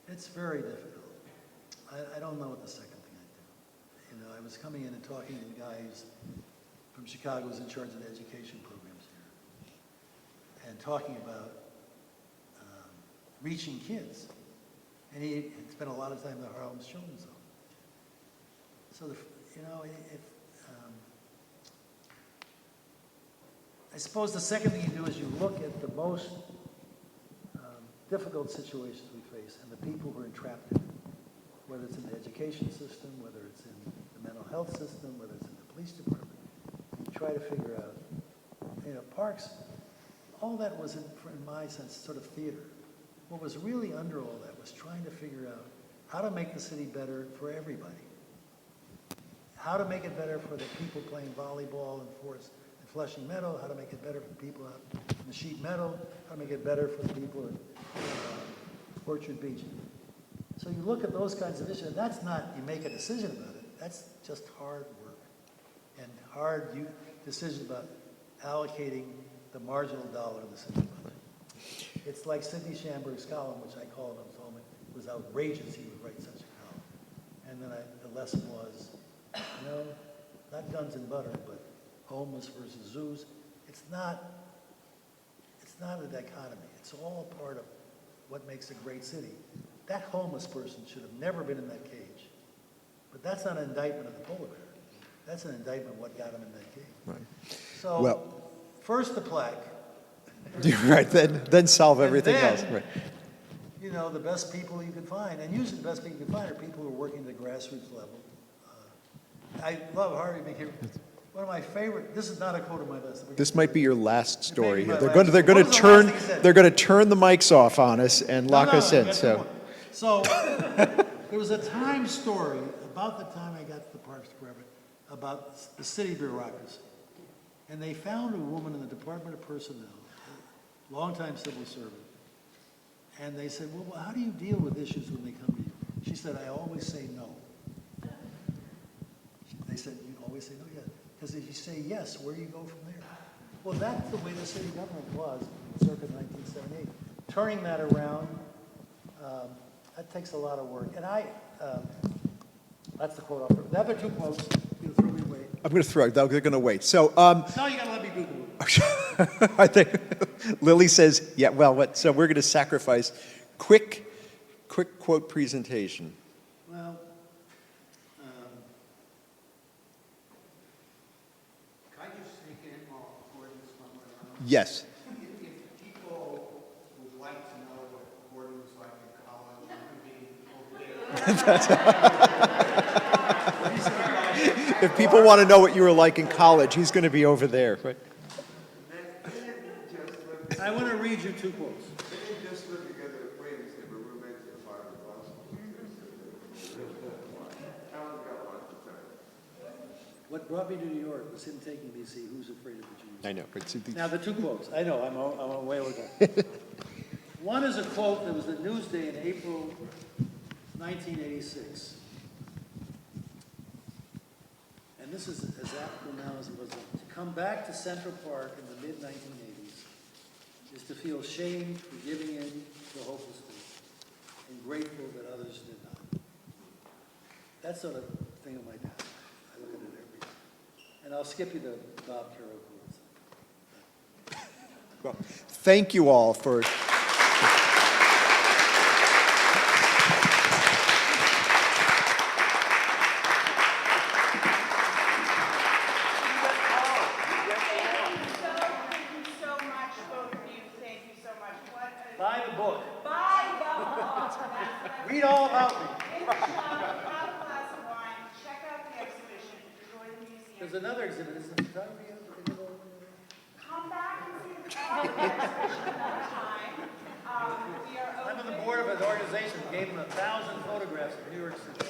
It's very difficult. I don't know what the second thing I'd do. You know, I was coming in and talking to the guy who's from Chicago, who's in charge of the education programs here, and talking about reaching kids. And he had spent a lot of time in the Harlem Children's Zone. So, I suppose the second thing you do is you look at the most difficult situations we face and the people who are entrapped in it, whether it's in the education system, whether it's in the mental health system, whether it's in the police department. You try to figure out, parks, all that was, in my sense, sort of theater. What was really under all that was trying to figure out how to make the city better for everybody. How to make it better for the people playing volleyball in Flushing Meadow, how to make it better for people out in the Sheep Meadow, how to make it better for the people at Orchard Beach. So you look at those kinds of issues, and that's not, you make a decision about it, that's just hard work. and hard decisions about allocating the marginal dollar of the city budget. It's like Sidney Schamberg's column, which I called him, told me it was outrageous he would write such a column. And then the lesson was, not guns and butter, but homeless versus zoos. It's not a dichotomy. It's all part of what makes a great city. That homeless person should have never been in that cage. But that's not an indictment of the polar bear. That's an indictment of what got him in that cage. Right. So, Well- first the plaque. Right, then solve everything then- else. Right. The best people you can find, and usually the best people you can find are people who are working at the grassroots level. I love Harvey being here. One of my favorite, this is not a quote of my list. This might be your last story. my They're last. going to What was the last turn thing he said? they're going to turn the mics off on us and lock No, us I in. got So two more. So there was a Time story about the time I got to the Parks Department about the city bureaucracy. And they found a woman in the Department of Personnel, a longtime civil servant. And they said, well, how do you deal with issues when they come to you? She said, I always say no. They said, you always say no? Yeah. Because if you say yes, where do you go from there? Well, that's the way the city government was circa 1978. Turning that around, that takes a lot of work. And that's the quote off. The other two quotes, you'll throw me away. I'm going to throw it. They're going to wait. So No, you got to let me Google it. I think Lily says, yeah, well, what? So we're going to sacrifice quick quote presentation. Well, Can I just sneak in while Gordon's somewhere around? Yes. If people would like to know what Gordon was like in college, you could be over there. If people want to know what you were like in college, he's going to be over there. Right? I want to read you two quotes. They didn't just live together at Queens, they were roommates at Harvard Law School. Alan got a lot to tell. What brought me to New York was him taking me to see Who's Afraid of Virginia. I know. But Now, the two quotes. I know, I'm way over time. One is a quote that was in Newsday in April 1986. And this is as applicable now as it was then. To come back to Central Park in the mid-1980s is to feel shamed for giving in to hopelessness and grateful that others did not. That sort of thing of my dad. I look at it every day. And I'll skip you the Bob Carroll quotes. well, thank you all for. Buy the book. Buy the book. Read all about me. In the shop, have a glass of wine, check out the exhibition, enjoy the museum. There's another exhibit. Is the photography of the Come back and see the exhibition another time. We are I'm on open. the board of an organization that gave them 1,000 photographs of New York City.